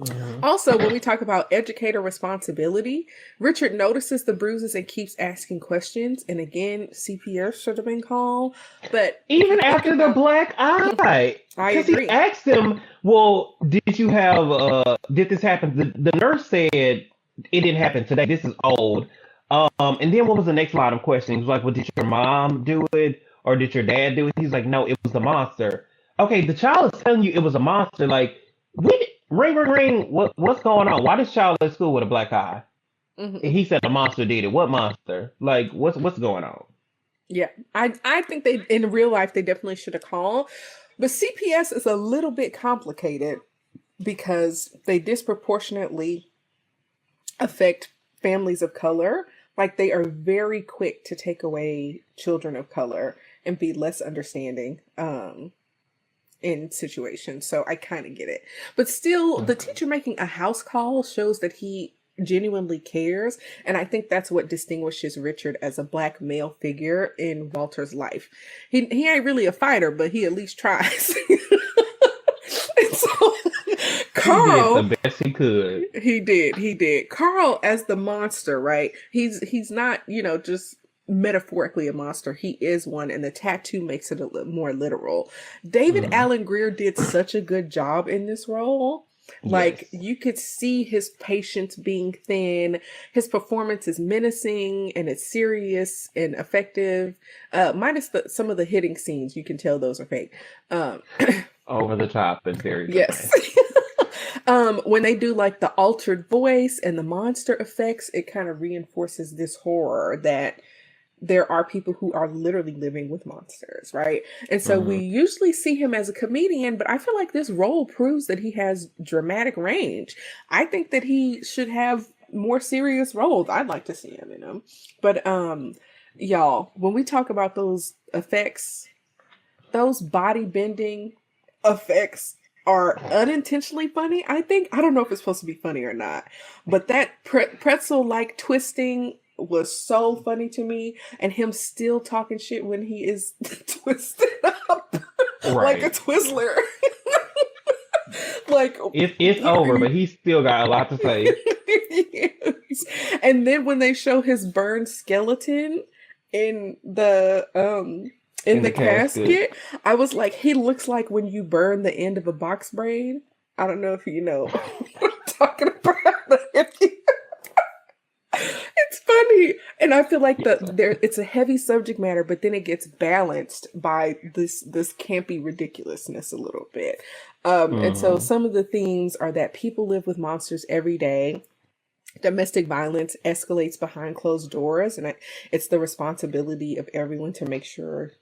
C: Hmm.
A: Also, when we talk about educator responsibility, Richard notices the bruises and keeps asking questions. And again, CPS should have been called. But if you
C: Even
A: think
C: after the
A: about,
C: black eye,
A: I
C: because he
A: agree.
C: asked him, "Well, did you have? Did this happen?" The nurse said it didn't happen today. This is old. And then what was the next line of questioning? He was like, "Well, did your mom do it, or did your dad do it?" He's like, "No, it was the monster." Okay, the child is telling you it was a monster. Like, we ring, ring, ring. What's going on? Why this child at school with a black eye?
A: Hmm.
C: And he said the monster did it. What monster? Like, what's going on?
A: Yeah, I think they in real life they definitely should have called. But CPS is a little bit complicated because they disproportionately affect families of color. Like they are very quick to take away children of color and be less understanding in situations. So I kind of get it. But still, the
C: Okay.
A: teacher making a house call shows that he genuinely cares. And I think that's what distinguishes Richard as a black male figure in Walter's life. He ain't really a fighter, but he at least tries. And so
C: He did
A: Carl,
C: the best he could.
A: he did. Carl as the monster, right? He's not, just metaphorically a monster. He is one, and the tattoo makes it a little more literal. David
C: Mhm.
A: Allen Greer did such a good job in this role. Like
C: Yes.
A: you could see his patience being thin. His performance is menacing and it's serious and effective. Minus some of the hitting scenes, you can tell those are fake. Um,
C: Over the top and very
A: yes.
C: dramatic.
A: When they do like the altered voice and the monster effects, it kind of reinforces this horror that there are people who are literally living with monsters, right? And so we
C: Hmm.
A: usually see him as a comedian, but I feel like this role proves that he has dramatic range. I think that he should have more serious roles. I'd like to see him in them. But y'all, when we talk about those effects, those body bending effects are unintentionally funny. I don't know if it's supposed to be funny or not, but that pretzel like twisting was so funny to me, and him still talking shit when he is twisted up like a
C: Right.
A: Twizzler. Like
C: It's over, but he still got a lot to say
A: yes. And then when they show his burned skeleton in
C: in
A: the
C: the casket.
A: casket, I was like, he looks like when you burn the end of a box braid. I don't know if you know what I'm talking about. It's funny. And I feel like
C: Yes.
A: it's a heavy subject matter, but then it gets balanced by this campy ridiculousness a little bit. And so
C: Hmm.
A: some of the themes are that people live with monsters every day. Domestic violence escalates behind closed doors, and it's the responsibility of everyone to make sure,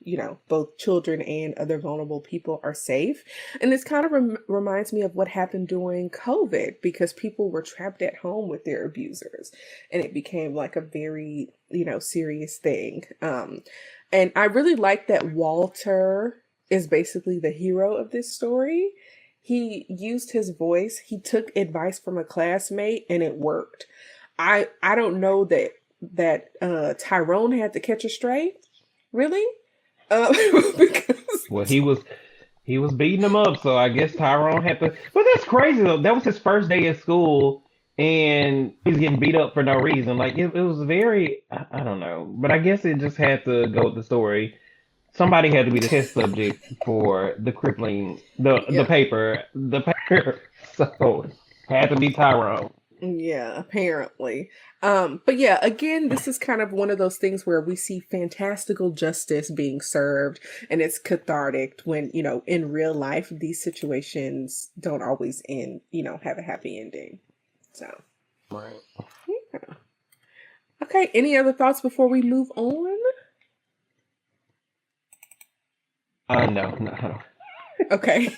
A: both children and other vulnerable people are safe. And this kind of reminds me of what happened during COVID because people were trapped at home with their abusers, and it became like a very, serious thing. And I really like that Walter is basically the hero of this story. He used his voice. He took advice from a classmate and it worked. I don't know that Tyrone had to catch a stray. Really? Uh, because
C: Well, he was beating him up, so I guess Tyrone had to. But that's crazy though. That was his first day at school, and he's getting beat up for no reason. Like it was very, I don't know, but I guess it just had to go with the story. Somebody had to be the test subject for the crippling, the
A: yeah.
C: paper, the paper. So had to be Tyrone.
A: Yeah, apparently. But yeah, again, this is kind of one of those things where we see fantastical justice being served and it's cathartic when, in real life, these situations don't always end, have a happy ending. So,
C: Right.
A: yeah. Okay, any other thoughts before we move on?
C: No, no.
A: Okay.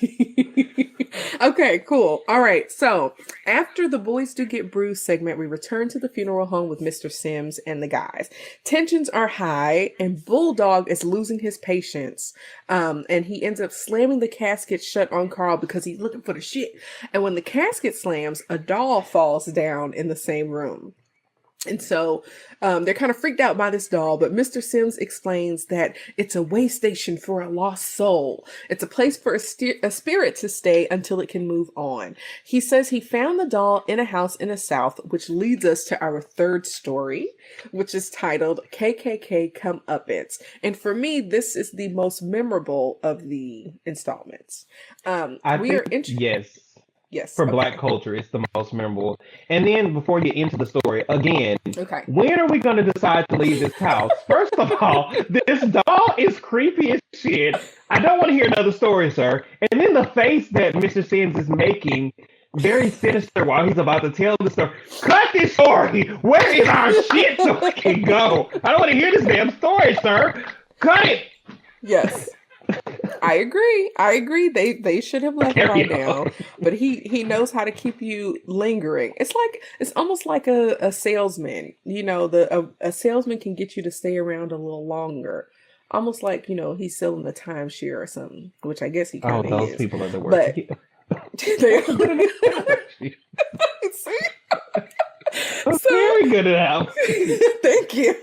A: Okay, cool. All right. So, after the boys do get bruised segment, we return to the funeral home with Mr. Sims and the guys. Tensions are high, and Bulldog is losing his patience. And he ends up slamming the casket shut on Carl because he's looking for the shit. And when the casket slams, a doll falls down in the same room. And so they're kind of freaked out by this doll, but Mr. Sims explains that it's a way station for a lost soul. It's a place for a spirit to stay until it can move on. He says he found the doll in a house in the South, which leads us to our third story, which is titled KKK Comeuppance. And for me, this is the most memorable of the installments.
C: I
A: We
C: think
A: are
C: yes.
A: Yes.
C: For Black
A: Okay.
C: culture, it's the most memorable. And then before you get into the story, again,
A: Okay.
C: when are we going to decide to leave this house? First of all, this doll is creepy as shit. I don't want to hear another story, sir. And then the face that Mr. Sims is making, very sinister while he's about to tell the story. Cut this story! Where is our shit so we can go? I don't want to hear this damn story, sir. Cut it!
A: Yes. I agree. I agree. They should have left by
C: Carry on.
A: now, but he knows how to keep you lingering. It's almost like a salesman. A salesman can get you to stay around a little longer. Almost like, he's selling the timeshare or something, which I guess he
C: Oh,
A: kind of
C: those
A: is.
C: people are the worst.
A: But
C: Yeah,
A: they
C: they're good at it.
A: see.
C: I'm
A: So
C: very good at housekeeping.
A: thank you.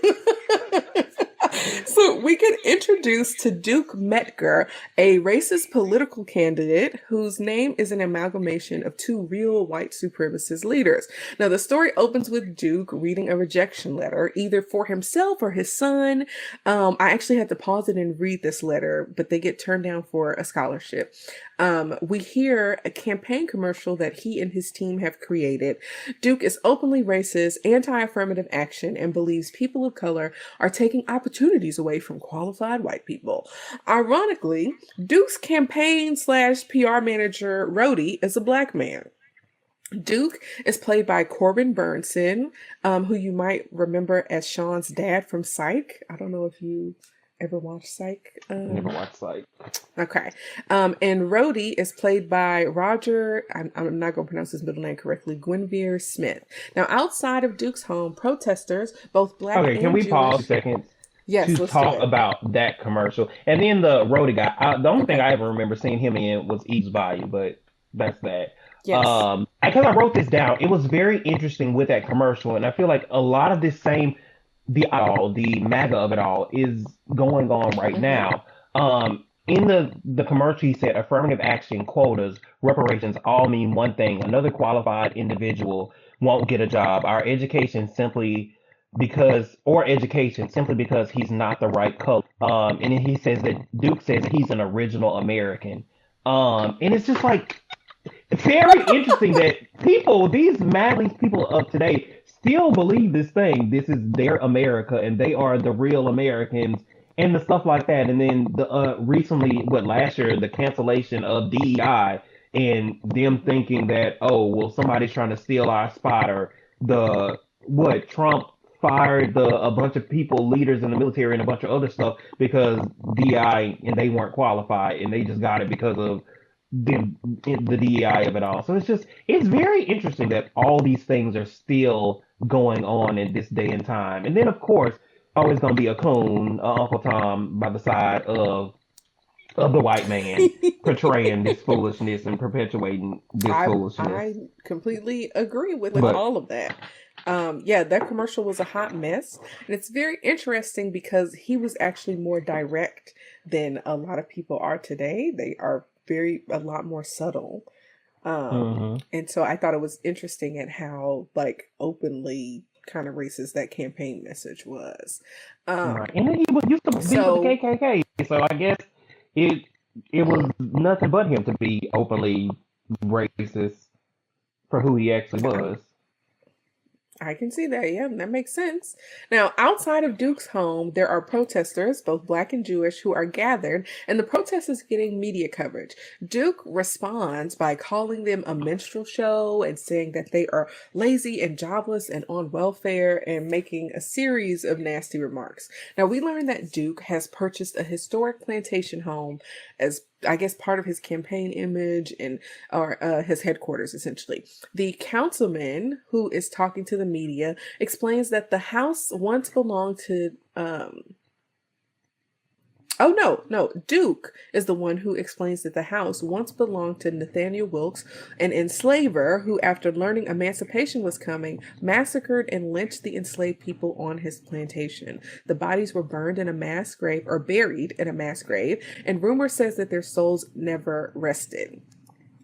A: So we get introduced to Duke Metger, a racist political candidate whose name is an amalgamation of two real white supremacist leaders. Now, the story opens with Duke reading a rejection letter, either for himself or his son. I actually had to pause it and read this letter, but they get turned down for a scholarship. We hear a campaign commercial that he and his team have created. Duke is openly racist, anti-affirmative action, and believes people of color are taking opportunities away from qualified white people. Ironically, Duke's campaign slash PR manager, Rhodey, is a black man. Duke is played by Corbin Burnson, who you might remember as Sean's dad from Psych. I don't know if you ever watched Psych.
C: Never watched like.
A: Okay. And Rhodey is played by Roger, I'm not going to pronounce his middle name correctly, Gwenvere Smith. Now, outside of Duke's home, protesters, both black
C: Okay, can
A: and
C: we pause
A: Jewish.
C: seconds
A: Yes,
C: to
A: let's do
C: talk
A: it.
C: about that commercial? And then the roadie guy. The only thing
A: Okay.
C: I ever remember seeing him in was Eve's Bayou, but that's that.
A: Yes.
C: Because I wrote this down, it was very interesting with that commercial, and I feel like a lot of this same the MAGA of it all is going on right
A: Mm-hmm.
C: now. In the commercial, he said affirmative action, quotas, reparations all mean one thing: another qualified individual won't get a job. Or education simply because he's not the right color. And then he says that Duke says he's an original American. And it's just like it's very interesting that these madly people of today, still believe this thing. This is their America, and they are the real Americans, and the stuff like that. And then the recently, what last year, the cancellation of DEI, and them thinking that, oh well, somebody's trying to steal our spot, or the what Trump fired a bunch of people, leaders in the military, and a bunch of other stuff because DEI, and they weren't qualified, and they just got it because of the the DEI of it all. So it's very interesting that all these things are still going on in this day and time. And then of course, always gonna be a coon, Uncle Tom by the side of the white man portraying this foolishness and perpetuating this foolishness.
A: I completely agree with
C: But
A: all of that. Yeah, that commercial was a hot mess, and it's very interesting because he was actually more direct than a lot of people are today. They are a lot more subtle.
C: mhm.
A: And so I thought it was interesting at how like openly kind of racist that campaign message was.
C: Right.
A: Um,
C: And then he was used to be with the
A: so
C: KKK, so I guess it it was nothing but him to be openly racist for who he actually
A: I
C: was.
A: I can see that. Yeah, that makes sense. Now, outside of Duke's home, there are protesters, both black and Jewish, who are gathered, and the protest is getting media coverage. Duke responds by calling them a minstrel show and saying that they are lazy and jobless and on welfare and making a series of nasty remarks. Now, we learn that Duke has purchased a historic plantation home as I guess part of his campaign image and or his headquarters essentially. The councilman who is talking to the media explains that the house once belonged to Oh, no. Duke is the one who explains that the house once belonged to Nathaniel Wilkes, an enslaver who, after learning emancipation was coming, massacred and lynched the enslaved people on his plantation. The bodies were burned in a mass grave or buried in a mass grave, and rumor says that their souls never rested.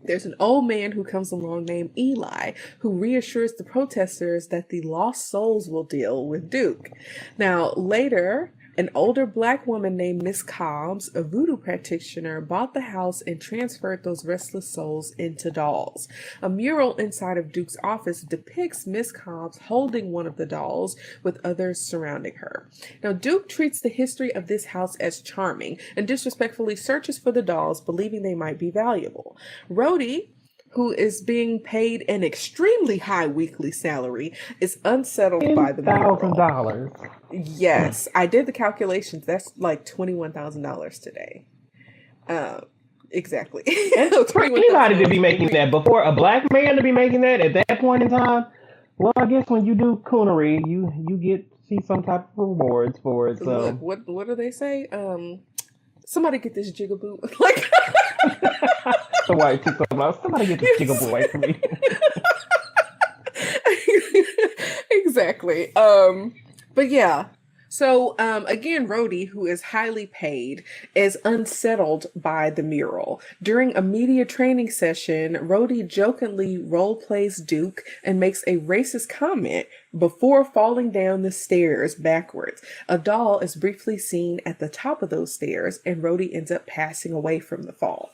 A: There's an old man who comes along named Eli who reassures the protesters that the lost souls will deal with Duke. Now, later, an older black woman named Miss Cobbs, a voodoo practitioner, bought the house and transferred those restless souls into dolls. A mural inside of Duke's office depicts Miss Cobbs holding one of the dolls with others surrounding her. Now, Duke treats the history of this house as charming and disrespectfully searches for the dolls, believing they might be valuable. Rhodey, who is being paid an extremely high weekly salary, is unsettled by the mural.
C: $10,000.
A: Yes, I did the calculations. That's like $21,000 today. Exactly.
C: And for anybody to be making that, before a black man to be making that at that point in time, well, I guess when you do coonery, you get see some type of rewards for it. So
A: Look, what do they say? Somebody get this jigaboo. Like
C: the white people, somebody get this jigaboo away from me.
A: Exactly. But yeah. So, again, Rhodey, who is highly paid, is unsettled by the mural. During a media training session, Rhodey jokingly role plays Duke and makes a racist comment before falling down the stairs backwards. A doll is briefly seen at the top of those stairs, and Rhodey ends up passing away from the fall.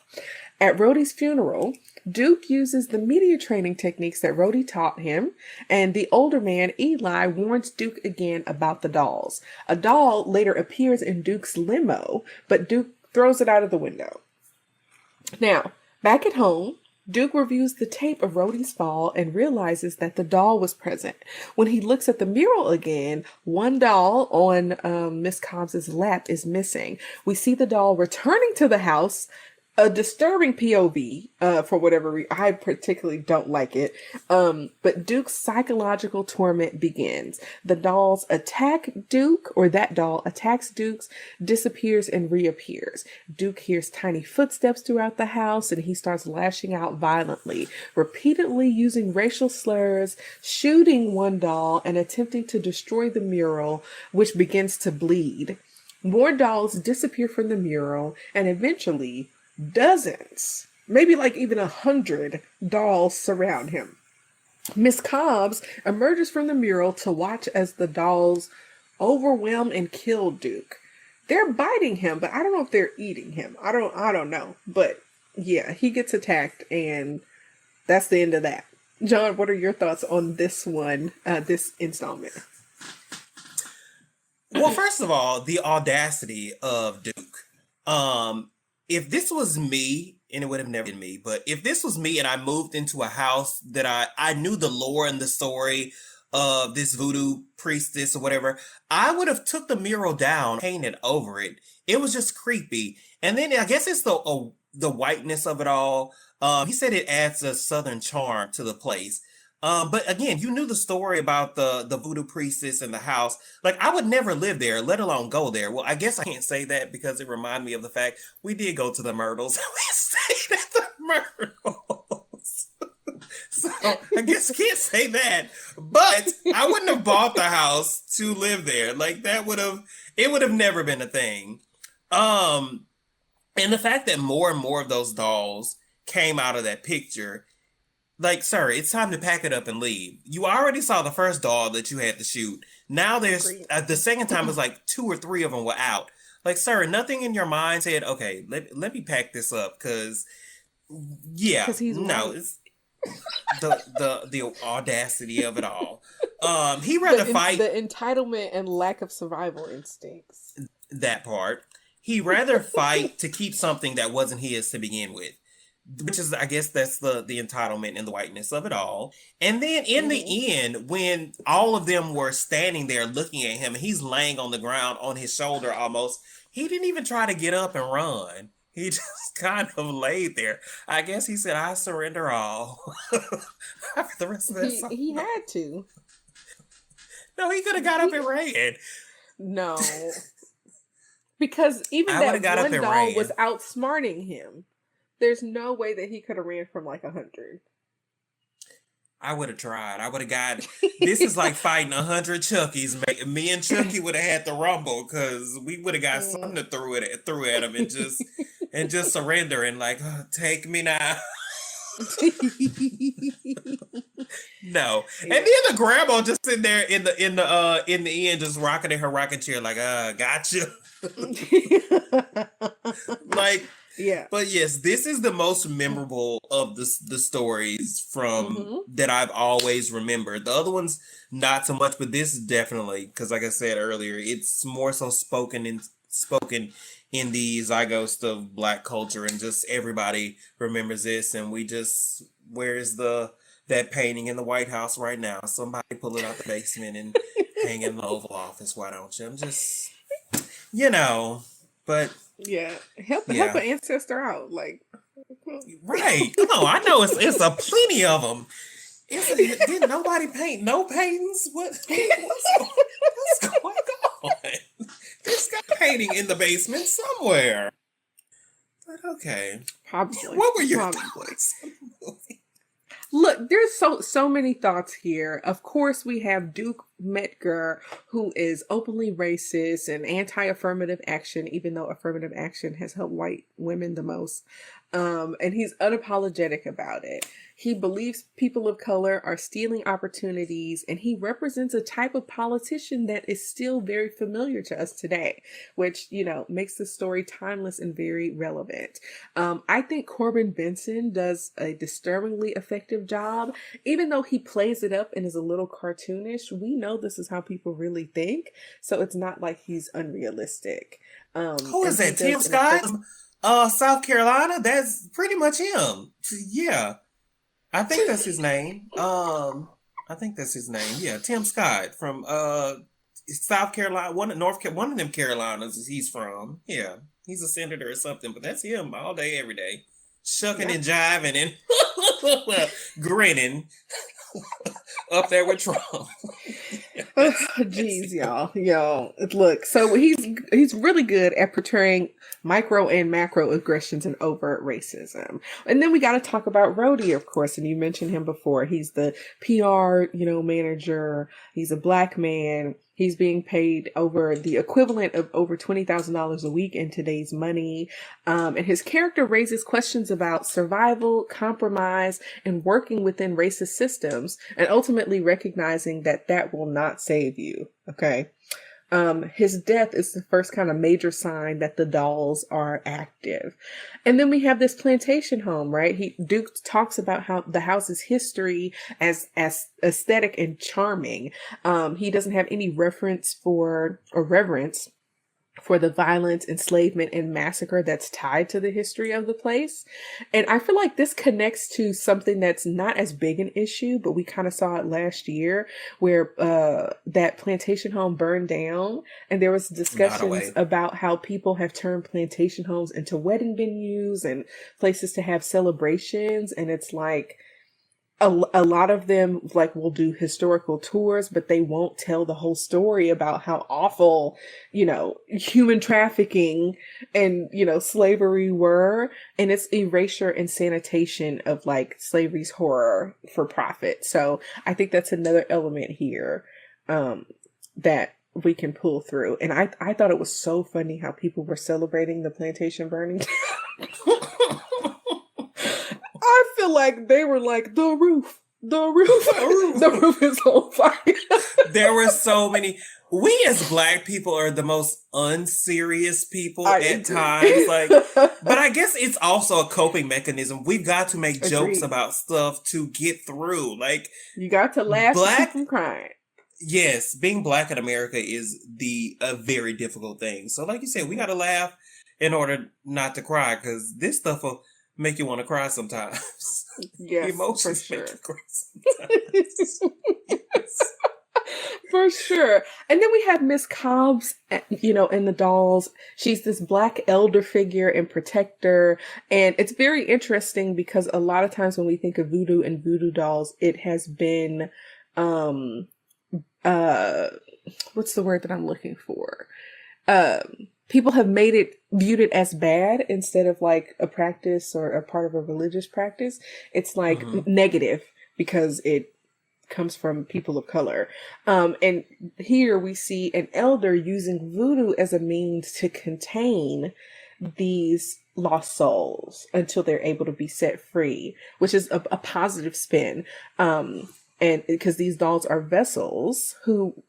A: At Rhodey's funeral, Duke uses the media training techniques that Rhodey taught him, and the older man, Eli, warns Duke again about the dolls. A doll later appears in Duke's limo, but Duke throws it out of the window. Now, back at home, Duke reviews the tape of Rhodey's fall and realizes that the doll was present. When he looks at the mural again, one doll on Miss Cobbs's lap is missing. We see the doll returning to the house, a disturbing POV for whatever reason. I particularly don't like it. But Duke's psychological torment begins. The dolls attack Duke, or that doll attacks Duke's, disappears and reappears. Duke hears tiny footsteps throughout the house and he starts lashing out violently, repeatedly using racial slurs, shooting one doll, and attempting to destroy the mural, which begins to bleed. More dolls disappear from the mural, and eventually dozens, maybe like even 100 dolls surround him. Miss Cobbs emerges from the mural to watch as the dolls overwhelm and kill Duke. They're biting him, but I don't know if they're eating him. I don't know. But yeah, he gets attacked and that's the end of that. John, what are your thoughts on this one, this installment?
B: Well, first of all, the audacity of Duke. If this was me, and it would have never been me, but if this was me and I moved into a house that I knew the lore and the story of this voodoo priestess or whatever, I would have took the mural down, painted over it. It was just creepy. And then I guess it's the whiteness of it all. He said it adds a southern charm to the place. But again, you knew the story about the voodoo priestess in the house. Like, I would never live there, let alone go there. Well, I guess I can't say that because it reminded me of the fact we did go to the Myrtles. We stayed at the Myrtles. So I guess I can't say that. But I wouldn't have bought the house to live there. Like, it would have never been a thing. And the fact that more and more of those dolls came out of that picture, like, sir, it's time to pack it up and leave. You already saw the first doll that you had to shoot. Now there's the second time was like 2 or 3 of them were out. Like, sir, nothing in your mind said, okay, let me pack this up, because yeah, it's the audacity of it all. He rather fight
A: the entitlement and lack of survival instincts.
B: That part. He rather fight to keep something that wasn't his to begin with. Which is, I guess that's the entitlement and the whiteness of it all. And then in the end, when all of them were standing there looking at him, and he's laying on the ground on his shoulder almost, he didn't even try to get up and run. He just kind of laid there. I guess he said, I surrender all. After the rest of that song.
A: He had to.
B: No, he could have got up and ran.
A: No. Because even
B: I would have
A: that
B: got up
A: one
B: and
A: doll was
B: ran.
A: outsmarting him. There's no way that he could have ran from like 100.
B: I would have tried. I would have got. This is like fighting 100 Chuckies. Me and Chucky would have had the rumble because we would have got something to throw at him and just surrender and like take me now. No, and then
A: Yeah.
B: the grandma just sitting there in the end, just rocking in her rocking chair, like gotcha. Like,
A: Yeah.
B: but yes, this is the most memorable of the stories from
A: Hmm.
B: that I've always remembered. The other ones, not so much, but this definitely, because like I said earlier, it's more so spoken in the zeitgeist of Black culture, and just everybody remembers this. And we just, where's the that painting in the White House right now? Somebody pull it out the basement and hang it in the Oval Office. Why don't you? I'm just, you know, but
A: Yeah. Help
B: yeah.
A: an ancestor out. Like,
B: Right. Come on. I know it's a plenty of them. Did nobody paint no paintings? What's going on? There's got painting in the basement somewhere. But okay.
A: probably.
B: What were your
A: Probably.
B: thoughts on the movie?
A: Look, there's so many thoughts here. Of course, we have Duke Metger, who is openly racist and anti-affirmative action, even though affirmative action has helped white women the most. And he's unapologetic about it. He believes people of color are stealing opportunities, and he represents a type of politician that is still very familiar to us today, which, makes the story timeless and very relevant. I think Corbin Benson does a disturbingly effective job. Even though he plays it up and is a little cartoonish, we know this is how people really think, so it's not like he's unrealistic.
B: Who is
A: And he
B: that? Tim
A: does an
B: Scott?
A: effective.
B: South Carolina? That's pretty much him. Yeah. I think that's his name. I think that's his name. Yeah, Tim Scott from South Carolina, one of them Carolinas he's from. Yeah, he's a senator or something, but that's him all day, every day, shucking
A: Yeah.
B: and jiving and grinning up there with Trump.
A: Jeez, y'all. Look, so he's really good at portraying micro and macro aggressions and overt racism. And then we got to talk about Rhodey, of course, and you mentioned him before. He's the PR, manager. He's a Black man. He's being paid over the equivalent of over $20,000 a week in today's money. And his character raises questions about survival, compromise, and working within racist systems, and ultimately recognizing that will not save you. Okay. His death is the first kind of major sign that the dolls are active. And then we have this plantation home, right? Duke talks about how the house's history as aesthetic and charming. He doesn't have any reference for or reverence for the violence, enslavement, and massacre that's tied to the history of the place. And I feel like this connects to something that's not as big an issue, but we kind of saw it last year where that plantation home burned down, and there was discussions about how people have turned plantation homes into wedding venues and places to have celebrations. And it's like, a lot of them will do historical tours, but they won't tell the whole story about how awful, human trafficking and, slavery were. And it's erasure and sanitation of slavery's horror for profit. So I think that's another element here, that we can pull through. And I thought it was so funny how people were celebrating the plantation burning. I feel like they were like, the roof is on fire.
B: There were so many. We as Black people are the most unserious people at times. But I guess it's also a coping mechanism. We've got to make jokes about stuff to get through.
A: You got to laugh to keep from crying.
B: Yes, being Black in America is a very difficult thing. So like you said, we got to laugh in order not to cry, because this stuff will make you want to cry sometimes.
A: Yes,
B: emotions
A: for sure.
B: make you cry sometimes. Yes.
A: For sure. And then we have Miss Cobbs, in the dolls. She's this Black elder figure and protector. And it's very interesting because a lot of times when we think of voodoo and voodoo dolls, it has been, what's the word that I'm looking for? people have viewed it as bad instead of like a practice or a part of a religious practice. It's like negative because it comes from people of color. And here we see an elder using voodoo as a means to contain these lost souls until they're able to be set free, which is a positive spin. And because these dolls are vessels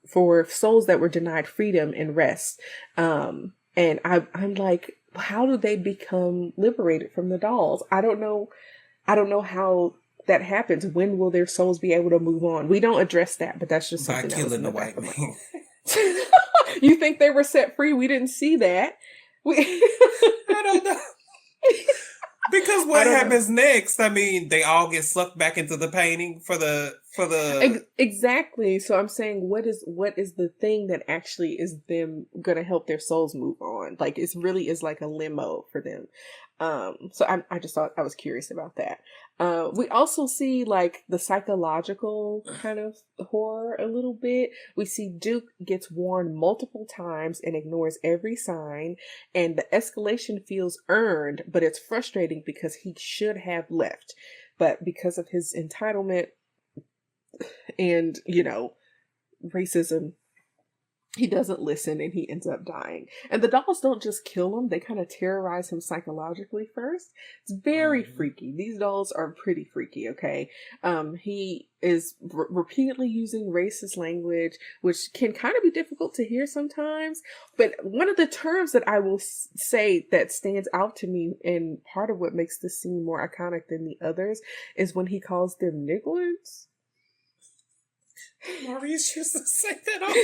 A: for souls that were denied freedom and rest. And I'm like, how do they become liberated from the dolls? I don't know how that happens. When will their souls be able to move on? We don't address that, but that's just something
B: by killing the white man.
A: You think they were set free? We didn't see that.
B: I don't know. Because what happens next? I mean, they all get sucked back into the painting for the
A: exactly. So I'm saying, what is the thing that actually is them gonna help their souls move on? Like, it's really is like a limo for them. So I just thought, I was curious about that. We also see like the psychological kind of horror a little bit. We see Duke gets warned multiple times and ignores every sign, and the escalation feels earned, but it's frustrating because he should have left. But because of his entitlement and, racism, he doesn't listen and he ends up dying. And the dolls don't just kill him, they kind of terrorize him psychologically first. It's very freaky. These dolls are pretty freaky, okay? He is repeatedly using racist language, which can kind of be difficult to hear sometimes. But one of the terms that I will say that stands out to me, and part of what makes this scene more iconic than the others, is when he calls them nigglets.
B: Maurice used to say that all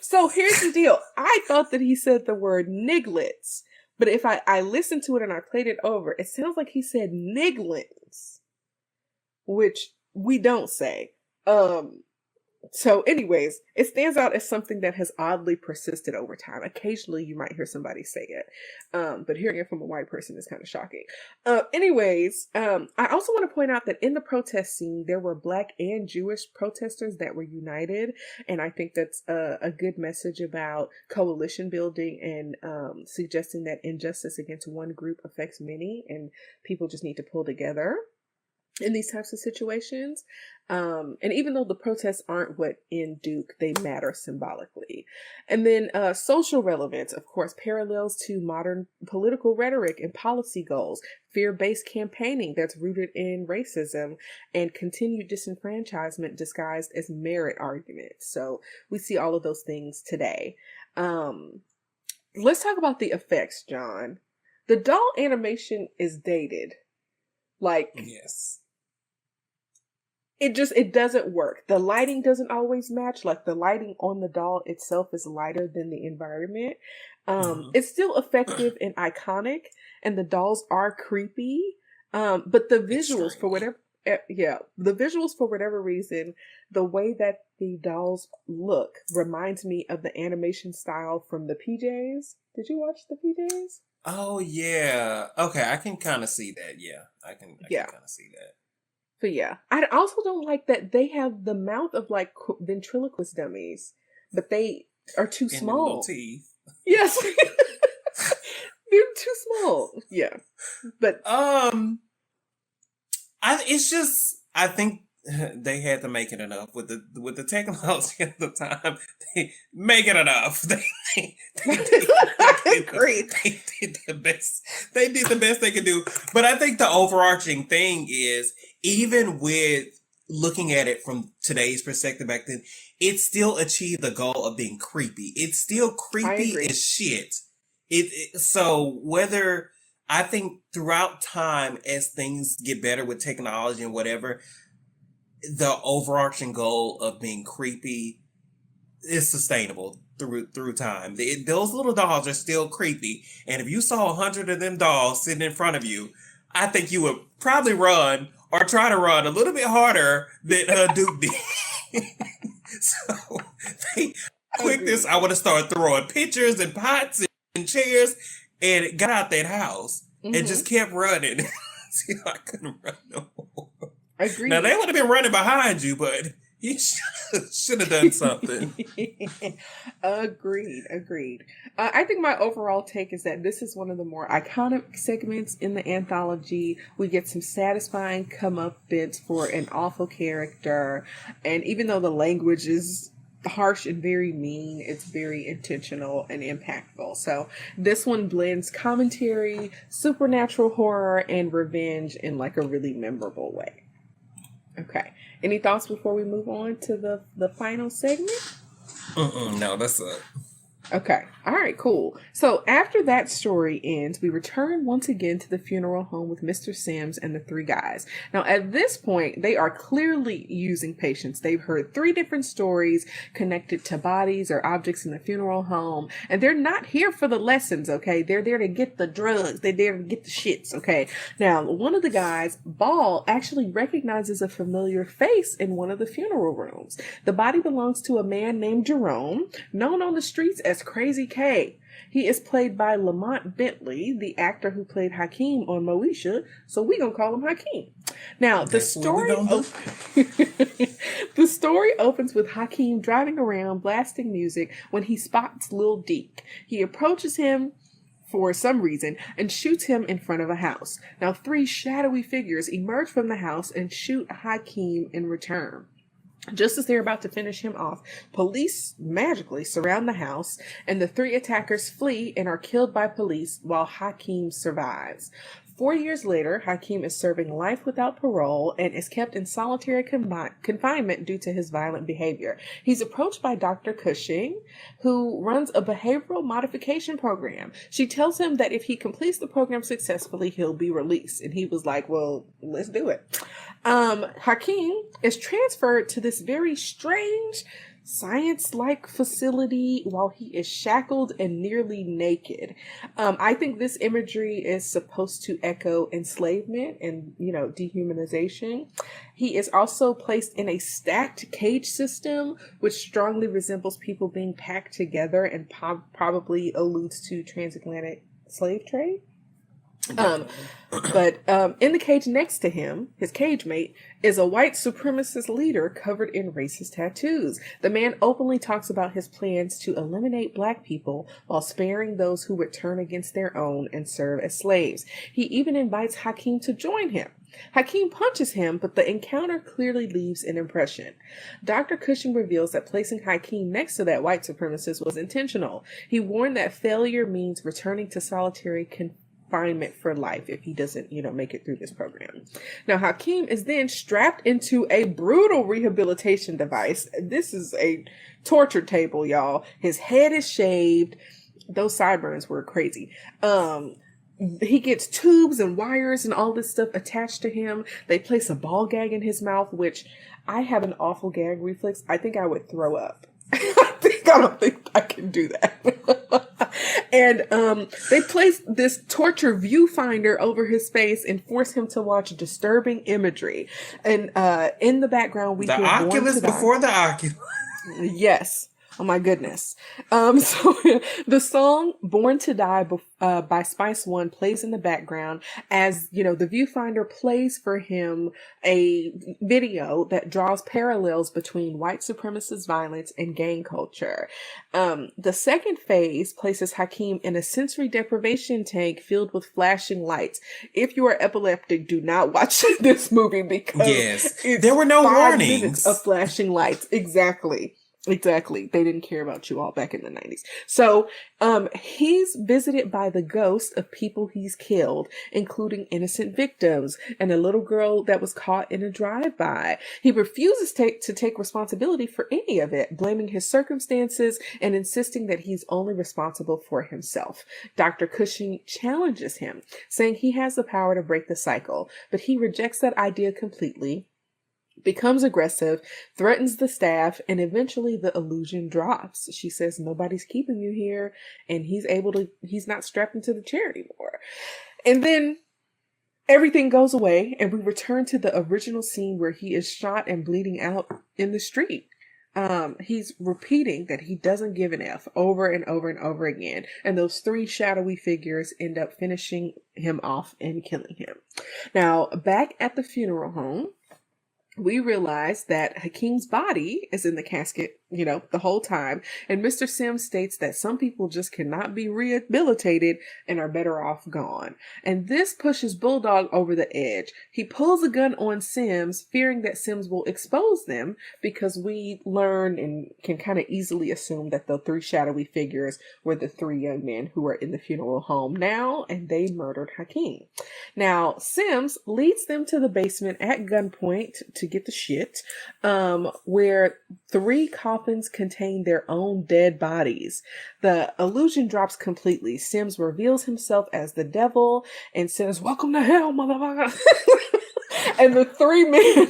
A: So here's the deal. I thought that he said the word nigglets, but if I listened to it and I played it over, it sounds like he said nigglets, which we don't say. So anyways, it stands out as something that has oddly persisted over time. Occasionally you might hear somebody say it, but hearing it from a white person is kind of shocking. I also want to point out that in the protest scene, there were Black and Jewish protesters that were united. And I think that's a good message about coalition building and suggesting that injustice against one group affects many and people just need to pull together in these types of situations. And even though the protests aren't what in Duke, they matter symbolically. And then social relevance, of course, parallels to modern political rhetoric and policy goals, fear-based campaigning that's rooted in racism, and continued disenfranchisement disguised as merit arguments. So we see all of those things today. Let's talk about the effects, John. The doll animation is dated. Like,
B: yes.
A: It doesn't work. The lighting doesn't always match. Like, the lighting on the doll itself is lighter than the environment. It's still effective and iconic, and the dolls are creepy. But the visuals, for whatever reason, the way that the dolls look reminds me of the animation style from the PJs. Did you watch the PJs?
B: Oh yeah. Okay, I can kind of see that. Yeah, I can kind of see that.
A: But yeah, I also don't like that they have the mouth of like ventriloquist dummies, but they are too small.
B: Little teeth.
A: Yes, they're too small. Yeah, but
B: I think they had to make it enough with the technology at the time. They make it enough.
A: I agree.
B: They did the best. They did the best they could do. But I think the overarching thing is, even with looking at it from today's perspective back then, it still achieved the goal of being creepy. It's still creepy as shit. So whether, I think throughout time, as things get better with technology and whatever, the overarching goal of being creepy is sustainable through time. Those little dolls are still creepy, and if you saw 100 of them dolls sitting in front of you, I think you would probably run or try to run a little bit harder than Duke did. So quickness, I would have started throwing pitchers and pots and chairs, and got out that house and just kept running. See, I couldn't run no more.
A: I agree.
B: Now they would have been running behind you, but You should have done something.
A: Agreed. I think my overall take is that this is one of the more iconic segments in the anthology. We get some satisfying comeuppance for an awful character, and even though the language is harsh and very mean, it's very intentional and impactful. So this one blends commentary, supernatural horror, and revenge in like a really memorable way. Okay. Any thoughts before we move on to the final segment?
B: No, that's it.
A: Okay. All right, cool. So after that story ends, we return once again to the funeral home with Mr. Sims and the three guys. Now, at this point, they are clearly using patience. They've heard three different stories connected to bodies or objects in the funeral home, and they're not here for the lessons, okay? They're there to get the drugs. They're there to get the shits, okay? Now, one of the guys, Ball, actually recognizes a familiar face in one of the funeral rooms. The body belongs to a man named Jerome, known on the streets as Crazy K. He is played by Lamont Bentley, the actor who played Hakeem on Moesha, so we gonna call him Hakeem. Now, the story the story opens with Hakeem driving around blasting music when he spots Lil Deke. He approaches him for some reason and shoots him in front of a house. Now, three shadowy figures emerge from the house and shoot Hakeem in return. Just as they're about to finish him off, police magically surround the house, and the three attackers flee and are killed by police while Hakeem survives. 4 years later, Hakeem is serving life without parole and is kept in solitary confinement due to his violent behavior. He's approached by Dr. Cushing, who runs a behavioral modification program. She tells him that if he completes the program successfully, he'll be released. And he was like, well, let's do it. Hakeem is transferred to this very strange science-like facility while he is shackled and nearly naked. I think this imagery is supposed to echo enslavement and, dehumanization. He is also placed in a stacked cage system, which strongly resembles people being packed together and probably alludes to transatlantic slave trade. But in the cage next to him, his cage mate, is a white supremacist leader covered in racist tattoos. The man openly talks about his plans to eliminate black people while sparing those who would turn against their own and serve as slaves. He even invites Hakeem to join him. Hakeem punches him, but the encounter clearly leaves an impression. Dr. Cushing reveals that placing Hakeem next to that white supremacist was intentional. He warned that failure means returning to solitary confinement for life if he doesn't, make it through this program. Now, Hakeem is then strapped into a brutal rehabilitation device. This is a torture table, y'all. His head is shaved. Those sideburns were crazy. He gets tubes and wires and all this stuff attached to him. They place a ball gag in his mouth, which I have an awful gag reflex. I think I would throw up. I don't think I can do that. And they place this torture viewfinder over his face and force him to watch disturbing imagery. And in the background, we hear
B: Oculus before the Oculus.
A: Yes. Oh my goodness. So the song Born to Die by Spice One plays in the background as, the viewfinder plays for him a video that draws parallels between white supremacist violence and gang culture. The second phase places Hakeem in a sensory deprivation tank filled with flashing lights. If you are epileptic, do not watch this movie because
B: there were no
A: 5
B: warnings
A: minutes of flashing lights. Exactly. They didn't care about you all back in the 90s. So, he's visited by the ghosts of people he's killed, including innocent victims and a little girl that was caught in a drive-by. He refuses to take responsibility for any of it, blaming his circumstances and insisting that he's only responsible for himself. Dr. Cushing challenges him, saying he has the power to break the cycle, but he rejects that idea completely, becomes aggressive, threatens the staff, and eventually the illusion drops. She says nobody's keeping you here, and he's not strapped into the chair anymore. And then everything goes away, and we return to the original scene where he is shot and bleeding out in the street. He's repeating that he doesn't give an F over and over and over again, and those three shadowy figures end up finishing him off and killing him. Now, back at the funeral home, we realize that Hakeem's body is in the casket, the whole time. And Mr. Sims states that some people just cannot be rehabilitated and are better off gone. And this pushes Bulldog over the edge. He pulls a gun on Sims, fearing that Sims will expose them, because we learn and can kind of easily assume that the three shadowy figures were the three young men who are in the funeral home now, and they murdered Hakeem. Now, Sims leads them to the basement at gunpoint to get the shit, where 3 coffins contain their own dead bodies. The illusion drops completely. Sims reveals himself as the devil and says, "Welcome to hell, motherfucker." And the 3 men,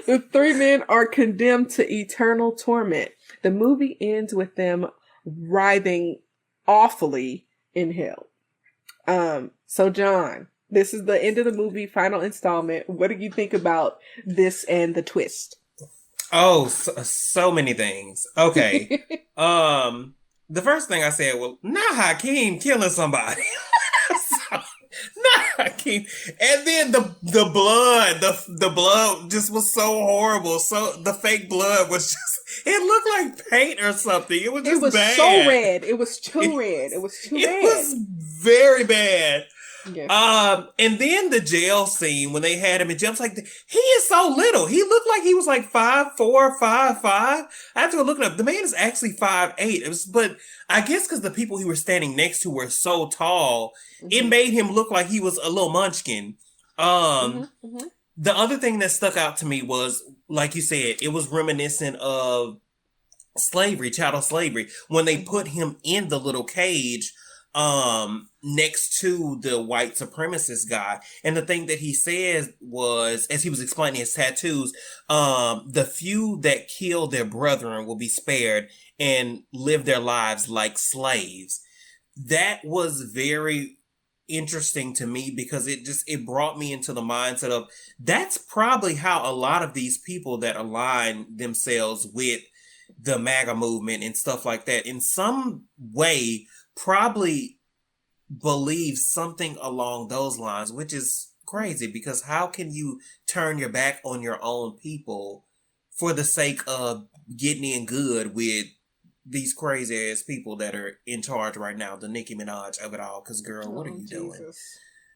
A: the 3 men are condemned to eternal torment. The movie ends with them writhing awfully in hell. So John, this is the end of the movie, final installment. What do you think about this and the twist?
B: Oh, so many things. Okay. The first thing I said, well, not Hakeem killing somebody. Not Hakeem. And then the blood, the blood just was so horrible. So the fake blood was just, it looked like paint or something. It was just bad.
A: So red. It was too red. It was too bad.
B: It was very bad.
A: Yeah.
B: And then the jail scene when they had him in jail, it's like, he is so little. He looked like he was like 5'4", 5'5". I have to go look it up. The man is actually 5'8". But I guess because the people he was standing next to were so tall, it made him look like he was a little munchkin. The other thing that stuck out to me was, like you said, it was reminiscent of slavery, chattel slavery, when they put him in the little cage next to the white supremacist guy. And the thing that he says was, as he was explaining his tattoos, the few that kill their brethren will be spared and live their lives like slaves. That was very interesting to me, because it brought me into the mindset of, that's probably how a lot of these people that align themselves with the MAGA movement and stuff like that, in some way, probably believe something along those lines, which is crazy, because how can you turn your back on your own people for the sake of getting in good with these crazy ass people that are in charge right now, the Nicki Minaj of it all? Because girl, what are you doing?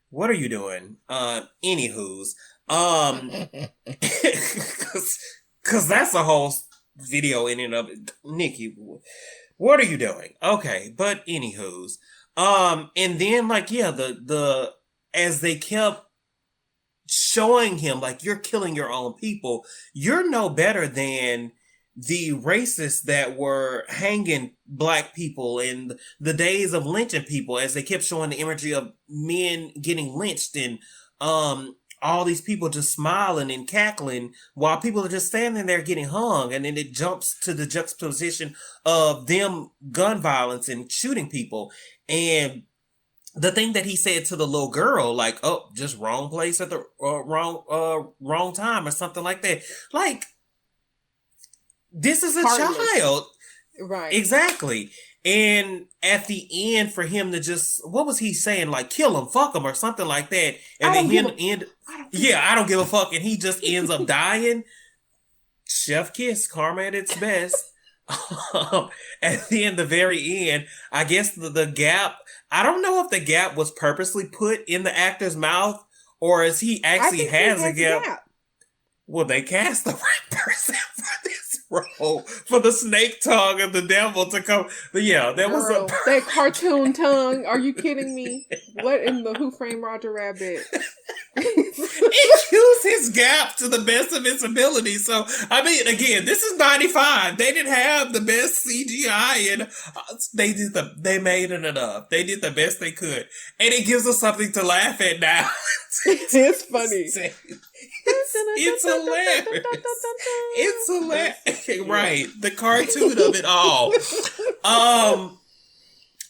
B: What are you doing? Anywho's, because that's a whole video in and of it. Nicki, what are you doing? Okay, but anywho's, and then the as they kept showing him, like, you're killing your own people, you're no better than the racists that were hanging black people in the days of lynching people, as they kept showing the imagery of men getting lynched and all these people just smiling and cackling while people are just standing there getting hung. And then it jumps to the juxtaposition of them gun violence and shooting people. And the thing that he said to the little girl, like, oh, just wrong place at the wrong time or something like that. Like, this is a child.
A: Right.
B: Exactly. And at the end, for him to just, what was he saying? Like, kill him, fuck him, or something like that. And then I don't give a fuck. And he just ends up dying. Chef kiss, karma at its best. At the very end, I guess the gap, I don't know if the gap was purposely put in the actor's mouth, or as he actually has a gap. Well, they cast the right person for this role, for the snake tongue of the devil to come. But yeah,
A: that cartoon tongue. Are you kidding me? What in the Who Framed Roger Rabbit?
B: It used his gap to the best of its ability. So, I mean, again, this is 95. They didn't have the best CGI, and they made it enough. They did the best they could, and it gives us something to laugh at now.
A: It's funny.
B: It's hilarious. It's hilarious. Right. The cartoon of it all.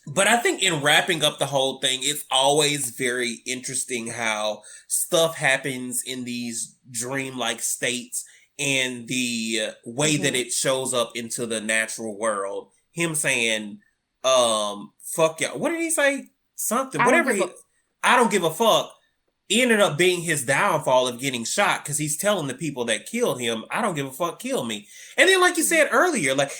B: But I think in wrapping up the whole thing, it's always very interesting how stuff happens in these dreamlike states and the way that it shows up into the natural world. Him saying, fuck y'all. What did he say? Something. I don't give a fuck. ended up being his downfall of getting shot because he's telling the people that killed him, I don't give a fuck, kill me. And then, like you said earlier, like,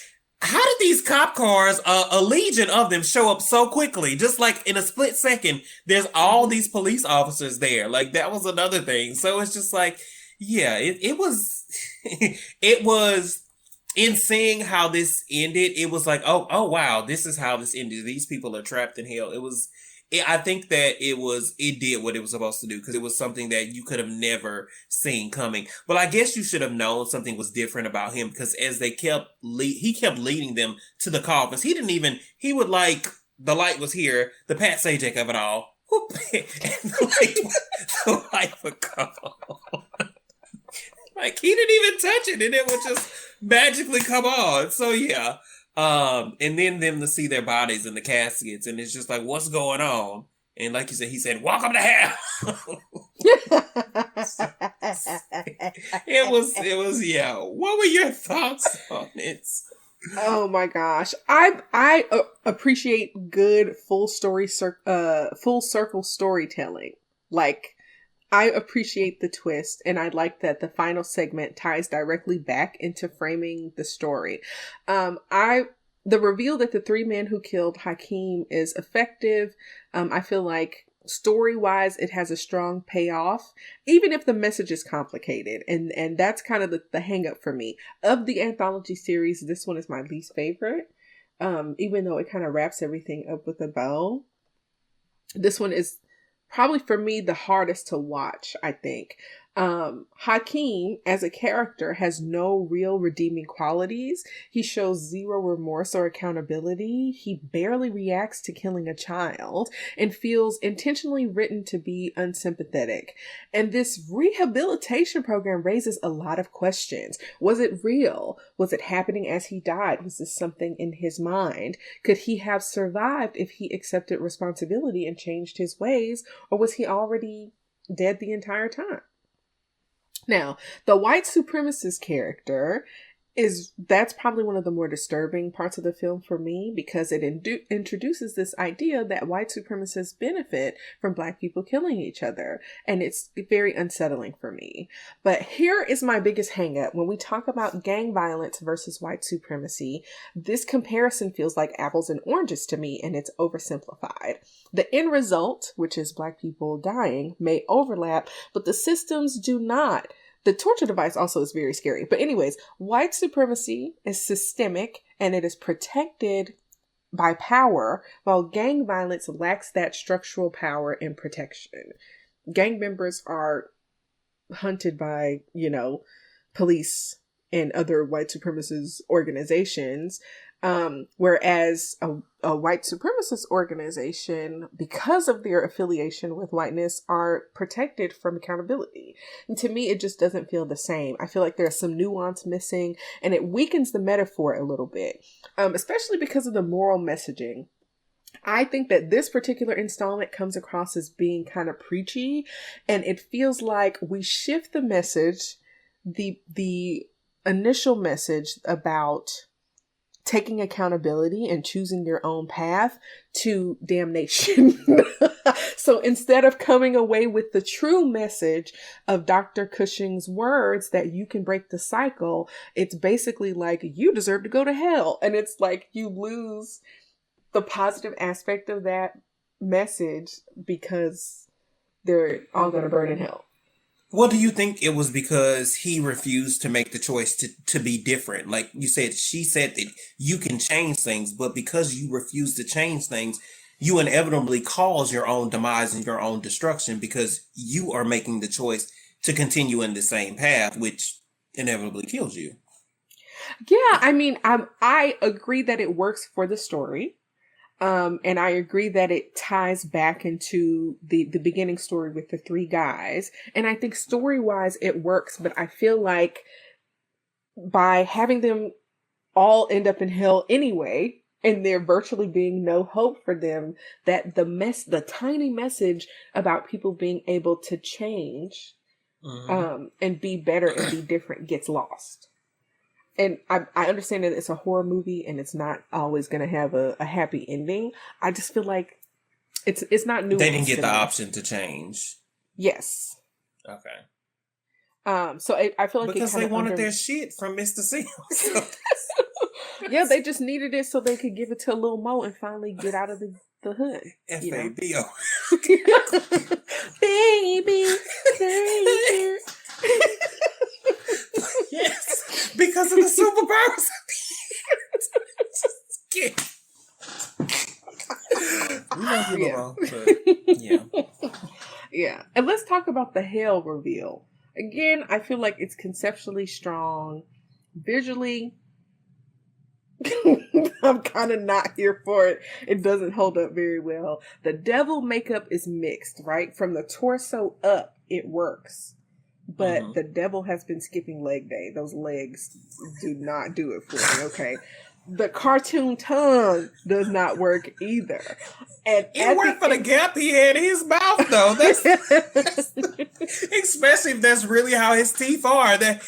B: how did these cop cars, a legion of them, show up so quickly? Just like in a split second, there's all these police officers there. Like, that was another thing. So it's just like, yeah, it was, it was, in seeing how this ended, it was like, oh wow, this is how this ended. These people are trapped in hell. I think that it did what it was supposed to do because it was something that you could have never seen coming. But I guess you should have known something was different about him because as they he kept leading them to the coffins. He would like, the light was here, the Pat Sajak of it all. Whoop, and the light would come on. Like, he didn't even touch it, and it would just magically come on. So yeah. And then them to see their bodies in the caskets, and it's just like, what's going on? And like you said, he said, welcome to hell. It was, yeah. What were your thoughts on it?
A: Oh my gosh. I appreciate good full circle storytelling. Like, I appreciate the twist, and I like that the final segment ties directly back into framing the story. The reveal that the three men who killed Hakeem is effective. I feel like story-wise, it has a strong payoff, even if the message is complicated. And that's kind of the hang-up for me. Of the anthology series, this one is my least favorite. Even though it kind of wraps everything up with a bow. This one is probably for me the hardest to watch, I think. Hakeem as a character has no real redeeming qualities. He shows zero remorse or accountability. He barely reacts to killing a child and feels intentionally written to be unsympathetic. And this rehabilitation program raises a lot of questions. Was it real? Was it happening as he died? Was this something in his mind? Could he have survived if he accepted responsibility and changed his ways? Or was he already dead the entire time? Now, the white supremacist character that's probably one of the more disturbing parts of the film for me, because it introduces this idea that white supremacists benefit from Black people killing each other. And it's very unsettling for me. But here is my biggest hang-up. When we talk about gang violence versus white supremacy, this comparison feels like apples and oranges to me, and it's oversimplified. The end result, which is Black people dying, may overlap, but the systems do not. The torture device also is very scary. But anyways, white supremacy is systemic and it is protected by power, while gang violence lacks that structural power and protection. Gang members are hunted by, police and other white supremacist organizations. Whereas a white supremacist organization, because of their affiliation with whiteness, are protected from accountability. And to me, it just doesn't feel the same. I feel like there's some nuance missing, and it weakens the metaphor a little bit, especially because of the moral messaging. I think that this particular installment comes across as being kind of preachy, and it feels like we shift the message, the initial message about taking accountability and choosing your own path to damnation. So instead of coming away with the true message of Dr. Cushing's words that you can break the cycle, it's basically like, you deserve to go to hell. And it's like you lose the positive aspect of that message because they're all going to burn in hell.
B: Well, do you think it was because he refused to make the choice to be different? Like you said, she said that you can change things, but because you refuse to change things, you inevitably cause your own demise and your own destruction because you are making the choice to continue in the same path, which inevitably kills you.
A: Yeah, I mean, I agree that it works for the story. And I agree that it ties back into the beginning story with the three guys. And I think story-wise it works, but I feel like by having them all end up in hell anyway, and there virtually being no hope for them, that the tiny message about people being able to change, and be better and be different gets lost. And I understand that it's a horror movie and it's not always going to have a happy ending. I just feel like it's not nuanced.
B: They didn't get the option to change.
A: Yes.
B: Okay.
A: So I feel like it
B: Because
A: kind
B: they
A: of
B: wanted their shit from Mr. Sims.
A: Yeah, they just needed it so they could give it to Lil Mo and finally get out of the hood. You know?
B: F-A-B-O.
A: Baby, baby.
B: Yes, because of the superpowers. We love you,
A: Yeah.
B: Lil Mo, but yeah.
A: Yeah. And let's talk about the Hell reveal. Again, I feel like it's conceptually strong. Visually, I'm kind of not here for it. It doesn't hold up very well. The devil makeup is mixed, right? From the torso up, it works. But the devil has been skipping leg day. Those legs do not do it for me, okay? The cartoon tongue does not work either. And
B: it worked for the gap he had in his mouth, though. That's especially if that's really how his teeth are. That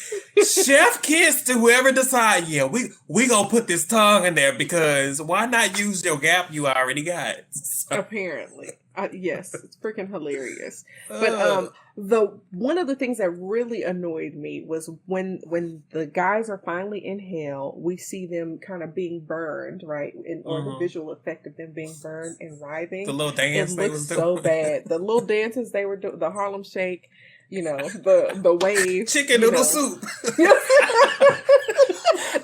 B: chef kiss to whoever decide, yeah, we gonna put this tongue in there because why not use your gap you already got? So.
A: Apparently. Yes, it's freaking hilarious. But the one of the things that really annoyed me was when the guys are finally in hell, we see them kind of being burned, right? Or the visual effect of them being burned and writhing.
B: The little dance
A: it
B: they
A: looks
B: was doing.
A: so bad. The little dances they were doing, the Harlem Shake, the wave,
B: chicken noodle soup.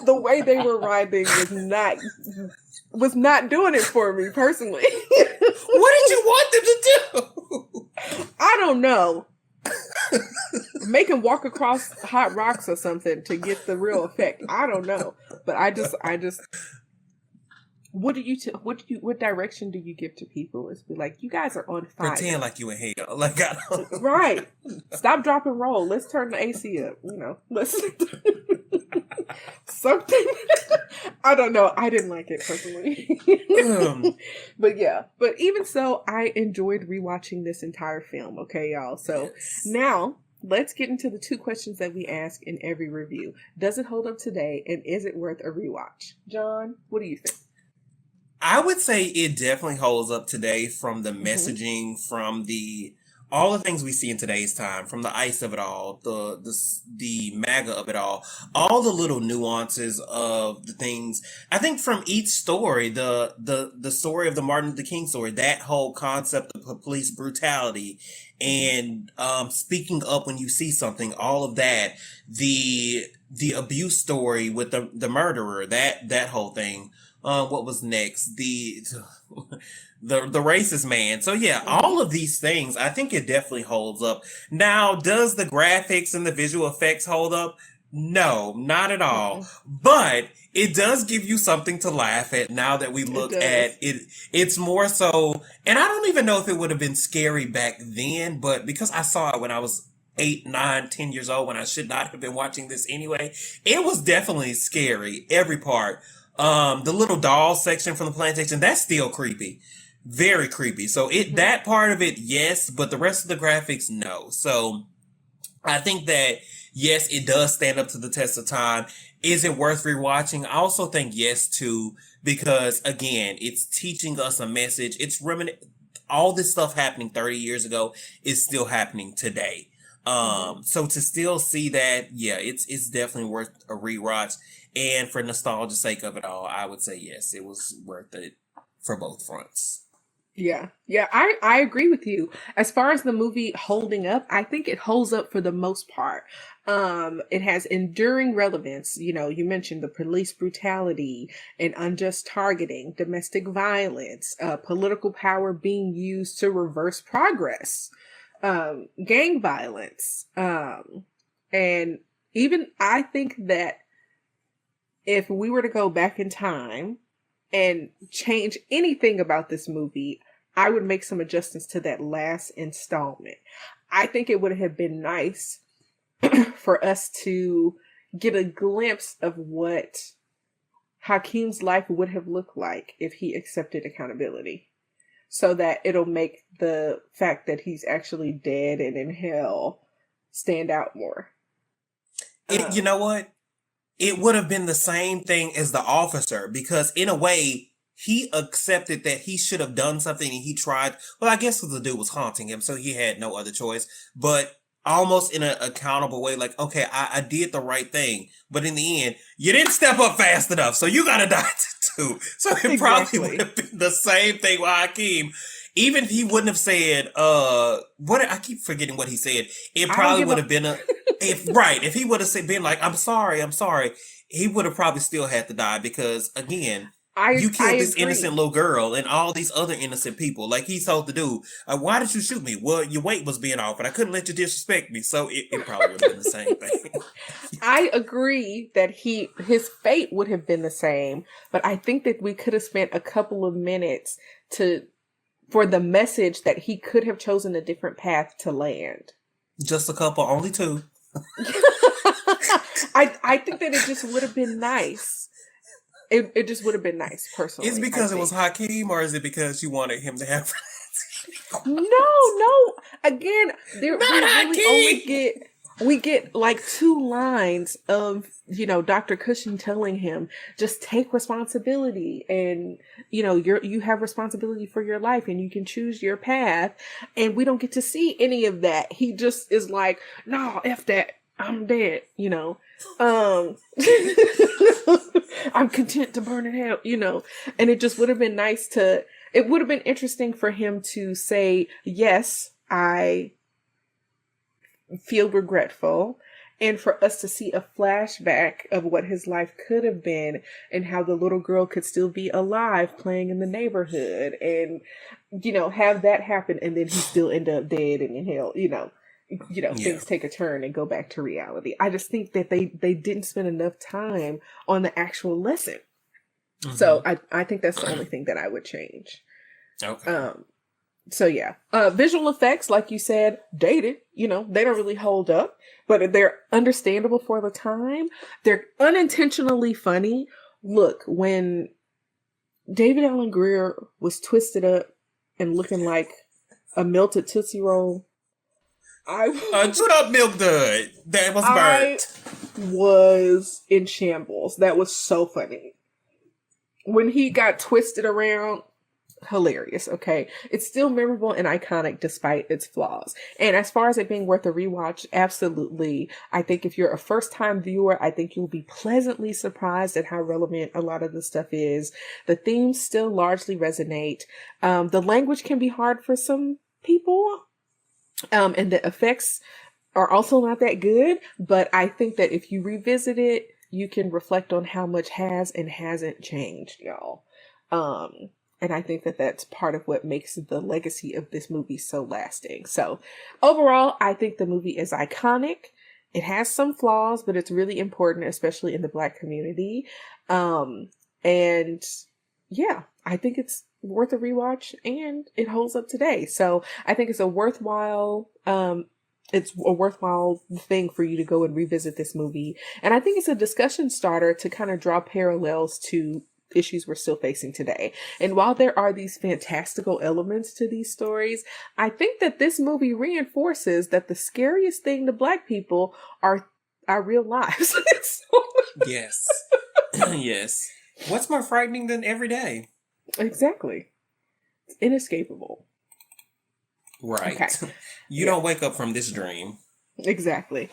A: The way they were writhing was not doing it for me personally.
B: What did you want them to do?
A: I don't know. Make him walk across hot rocks or something to get the real effect. I don't know, but I just. What what direction do you give to people? It's be like, you guys are on fire.
B: Pretend like you in hell. Like I don't know.
A: Right. Stop, drop, and roll. Let's turn the AC up. Let's something. I don't know. I didn't like it personally. But yeah. But even so, I enjoyed rewatching this entire film. Okay, y'all. So now let's get into the two questions that we ask in every review. Does it hold up today, and is it worth a rewatch? John, what do you think?
B: I would say it definitely holds up today from the messaging, from all the things we see in today's time, from the ice of it all, the MAGA of it all the little nuances of the things. I think from each story, the story of the Martin Luther King story, that whole concept of police brutality and speaking up when you see something, all of that, the abuse story with the murderer, that whole thing. What was next? The racist man. So yeah, all of these things, I think it definitely holds up. Now, does the graphics and the visual effects hold up? No, not at all. But it does give you something to laugh at now that we look at it. It's more so, and I don't even know if it would have been scary back then, but because I saw it when I was 8, 9, 10 years old, when I should not have been watching this anyway, it was definitely scary. Every part. The little doll section from the plantation, that's still creepy. Very creepy. So that part of it, yes, but the rest of the graphics, no. So I think that, yes, it does stand up to the test of time. Is it worth rewatching? I also think yes, too, because again, it's teaching us a message. It's all this stuff happening 30 years ago is still happening today. So to still see that, yeah, it's definitely worth a rewatch. And for nostalgia's sake of it all, I would say yes, it was worth it for both fronts.
A: Yeah, I agree with you. As far as the movie holding up, I think it holds up for the most part. It has enduring relevance. You mentioned the police brutality and unjust targeting, domestic violence, political power being used to reverse progress, gang violence. And even I think that if we were to go back in time and change anything about this movie, I would make some adjustments to that last installment. I think it would have been nice for us to get a glimpse of what Hakeem's life would have looked like if he accepted accountability, so that it'll make the fact that he's actually dead and in hell stand out more.
B: You know what? It would have been the same thing as the officer, because in a way, he accepted that he should have done something and he tried. Well, I guess the dude was haunting him, so he had no other choice. But almost in an accountable way, like, okay, I did the right thing. But in the end, you didn't step up fast enough, so you gotta die too. So it probably would have been the same thing with Hakeem. Even if he wouldn't have said, what I keep forgetting what he said. It probably would have been if he would have been like, I'm sorry, he would have probably still had to die because again, you killed this innocent little girl and all these other innocent people. Like he told the dude, why did you shoot me? Well, your weight was being off and I couldn't let you disrespect me. So it probably would have been the same thing.
A: I agree that his fate would have been the same, but I think that we could have spent a couple of minutes for the message that he could have chosen a different path to land.
B: Just a couple, only 2.
A: I think that it just would have been nice. It just would have been nice, personally.
B: Is it because it was Hakeem, or is it because you wanted him to have
A: No. Again, we get like 2 lines of, Dr. Cushing telling him, just take responsibility and, you have responsibility for your life and you can choose your path. And we don't get to see any of that. He just is like, no, F that. I'm dead, I'm content to burn in hell, and it just would have been it would have been interesting for him to say, yes, I feel regretful, and for us to see a flashback of what his life could have been and how the little girl could still be alive playing in the neighborhood and, have that happen. And then he still end up dead and in hell, things take a turn and go back to reality. I just think that they didn't spend enough time on the actual lesson. Mm-hmm. So I think that's the only thing that I would change.
B: Okay.
A: So yeah, visual effects, like you said, dated, they don't really hold up, but they're understandable for the time. They're unintentionally funny. Look, when David Alan Grier was twisted up and looking like a melted Tootsie Roll,
B: chewed up milk dud that was burnt.
A: I was in shambles. That was so funny. When he got twisted around, hilarious. Okay, it's still memorable and iconic despite its flaws. And as far as it being worth a rewatch, absolutely. I think if you're a first-time viewer, I think you'll be pleasantly surprised at how relevant a lot of the stuff is. The themes still largely resonate. The language can be hard for some people. And the effects are also not that good, but I think that if you revisit it, you can reflect on how much has and hasn't changed, y'all. And I think that that's part of what makes the legacy of this movie so lasting. So overall, I think the movie is iconic. It has some flaws, but it's really important, especially in the Black community. And yeah, I think it's worth a rewatch and it holds up today. So I think it's a worthwhile thing for you to go and revisit this movie. And I think it's a discussion starter to kind of draw parallels to issues we're still facing today. And while there are these fantastical elements to these stories, I think that this movie reinforces that the scariest thing to Black people are our real lives.
B: Yes. Yes. What's more frightening than every day?
A: Exactly. It's inescapable.
B: Right. Okay. You don't wake up from this dream.
A: Exactly.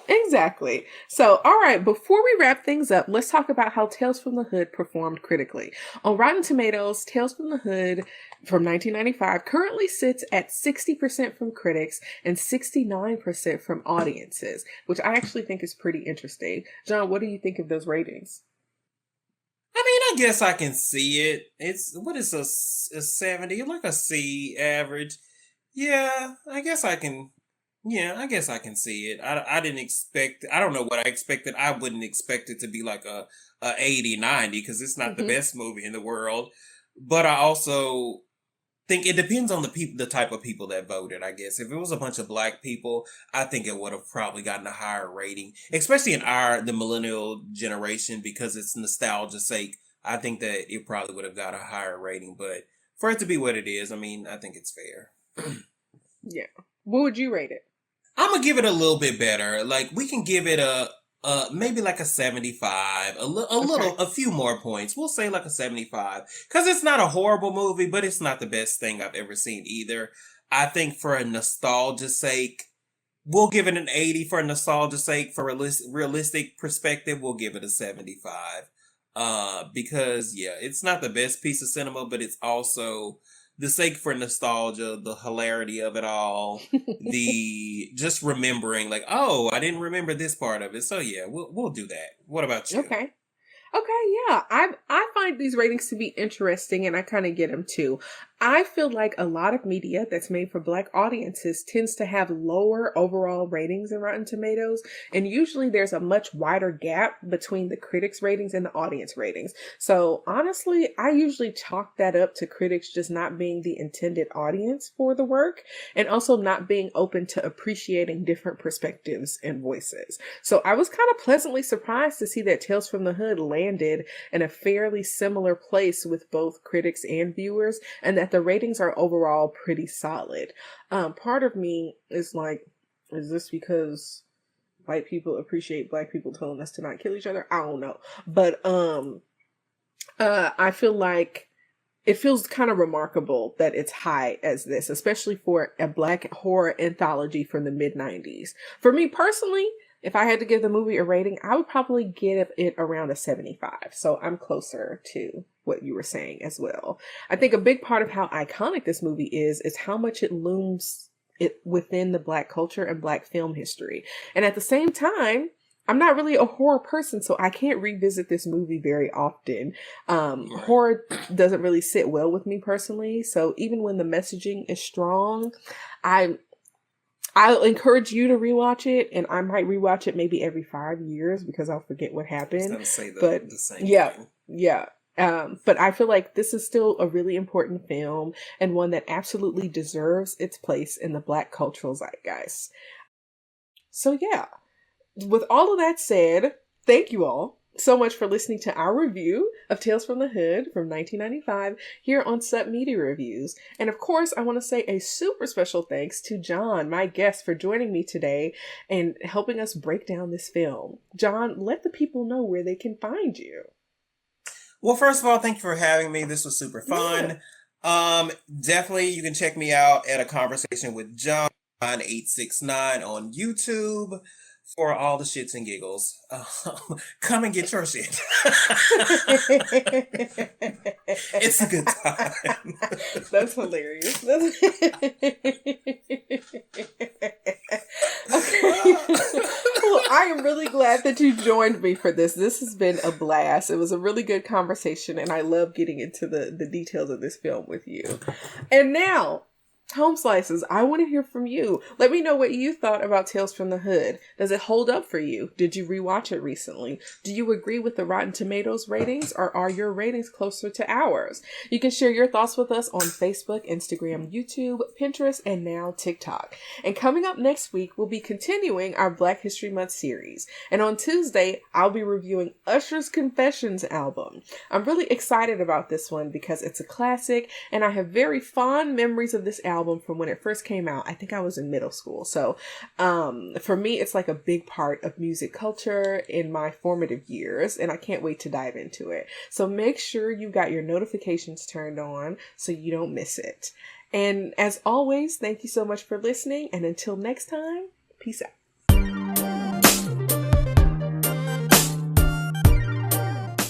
A: So, all right, before we wrap things up, let's talk about how Tales from the Hood performed critically. On Rotten Tomatoes, Tales from the Hood from 1995 currently sits at 60% from critics and 69% from audiences, which I actually think is pretty interesting. John, what do you think of those ratings?
B: I mean, I guess I can see it. What is a 70? Like a C average. Yeah, I guess I can see it. I didn't expect, I don't know what I expected. I wouldn't expect it to be like a 80, 90 because it's not the best movie in the world. But I also think it depends on the type of people that voted, I guess. If it was a bunch of Black people, I think it would have probably gotten a higher rating, especially in the millennial generation, because it's nostalgia's sake. I think that it probably would have got a higher rating, but for it to be what it is, I mean, I think it's fair.
A: Yeah. What would you rate it?
B: I'm going to give it a little bit better. Like, we can give it maybe like a 75,
A: Okay.
B: a few more points. We'll say like a 75 because it's not a horrible movie, but it's not the best thing I've ever seen either. I think for a nostalgia's sake, we'll give it an 80. For a nostalgia's sake. For realistic perspective, we'll give it a 75. Because yeah, it's not the best piece of cinema, but it's also the sake for nostalgia, the hilarity of it all, the just remembering, like, oh, I didn't remember this part of it. So yeah, we'll do that. What about you?
A: Okay. Okay, yeah. I find these ratings to be interesting and I kind of get them too. I feel like a lot of media that's made for Black audiences tends to have lower overall ratings in Rotten Tomatoes, and usually there's a much wider gap between the critics' ratings and the audience ratings. So honestly, I usually chalk that up to critics just not being the intended audience for the work and also not being open to appreciating different perspectives and voices. So I was kind of pleasantly surprised to see that Tales from the Hood landed in a fairly similar place with both critics and viewers, and that the ratings are overall pretty solid. Part of me is like, is this because white people appreciate Black people telling us to not kill each other? I don't know. But I feel like it feels kind of remarkable that it's high as this, especially for a Black horror anthology from the mid-90s. For me personally, if I had to give the movie a rating, I would probably give it around a 75. So I'm closer to what you were saying as well. I think a big part of how iconic this movie is how much it looms it within the Black culture and Black film history. And at the same time, I'm not really a horror person, so I can't revisit this movie very often.
B: Right.
A: Horror doesn't really sit well with me personally. So even when the messaging is strong, I'll encourage you to rewatch it, and I might rewatch it maybe every 5 years because I'll forget what
B: I was
A: happened.
B: gonna say
A: But
B: the same
A: yeah,
B: thing.
A: yeah. But I feel like this is still a really important film and one that absolutely deserves its place in the Black cultural zeitgeist. So yeah, with all of that said, thank you all so much for listening to our review of Tales from the Hood from 1995 here on Sub Media Reviews. And of course, I want to say a super special thanks to John, my guest, for joining me today and helping us break down this film. John, let the people know where they can find you.
B: Well, first of all, thank you for having me. This was super fun. Definitely you can check me out at A Conversation with John 869 on YouTube for all the shits and giggles. Come and get your shit. It's a good time.
A: That's hilarious. Okay. Well, I am really glad that you joined me for this. This has been a blast. It was a really good conversation, and I love getting into the details of this film with you. And now, Home Slices, I want to hear from you. Let me know what you thought about Tales from the Hood. Does it hold up for you? Did you rewatch it recently? Do you agree with the Rotten Tomatoes ratings, or are your ratings closer to ours? You can share your thoughts with us on Facebook, Instagram, YouTube, Pinterest, and now TikTok. And coming up next week, we'll be continuing our Black History Month series. And on Tuesday, I'll be reviewing Usher's Confessions album. I'm really excited about this one because it's a classic, and I have very fond memories of this album from when it first came out. I think I was in middle school. So for me, it's like a big part of music culture in my formative years, and I can't wait to dive into it. So make sure you got your notifications turned on so you don't miss it. And as always, thank you so much for listening, and until next time, peace out.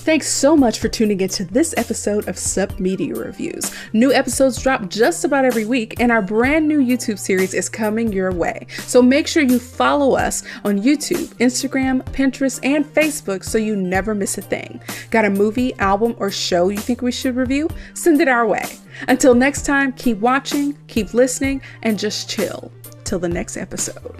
A: Thanks so much for tuning into this episode of Sub Media Reviews. New episodes drop just about every week, and our brand new YouTube series is coming your way. So make sure you follow us on YouTube, Instagram, Pinterest, and Facebook so you never miss a thing. Got a movie, album, or show you think we should review? Send it our way. Until next time, keep watching, keep listening, and just chill till the next episode.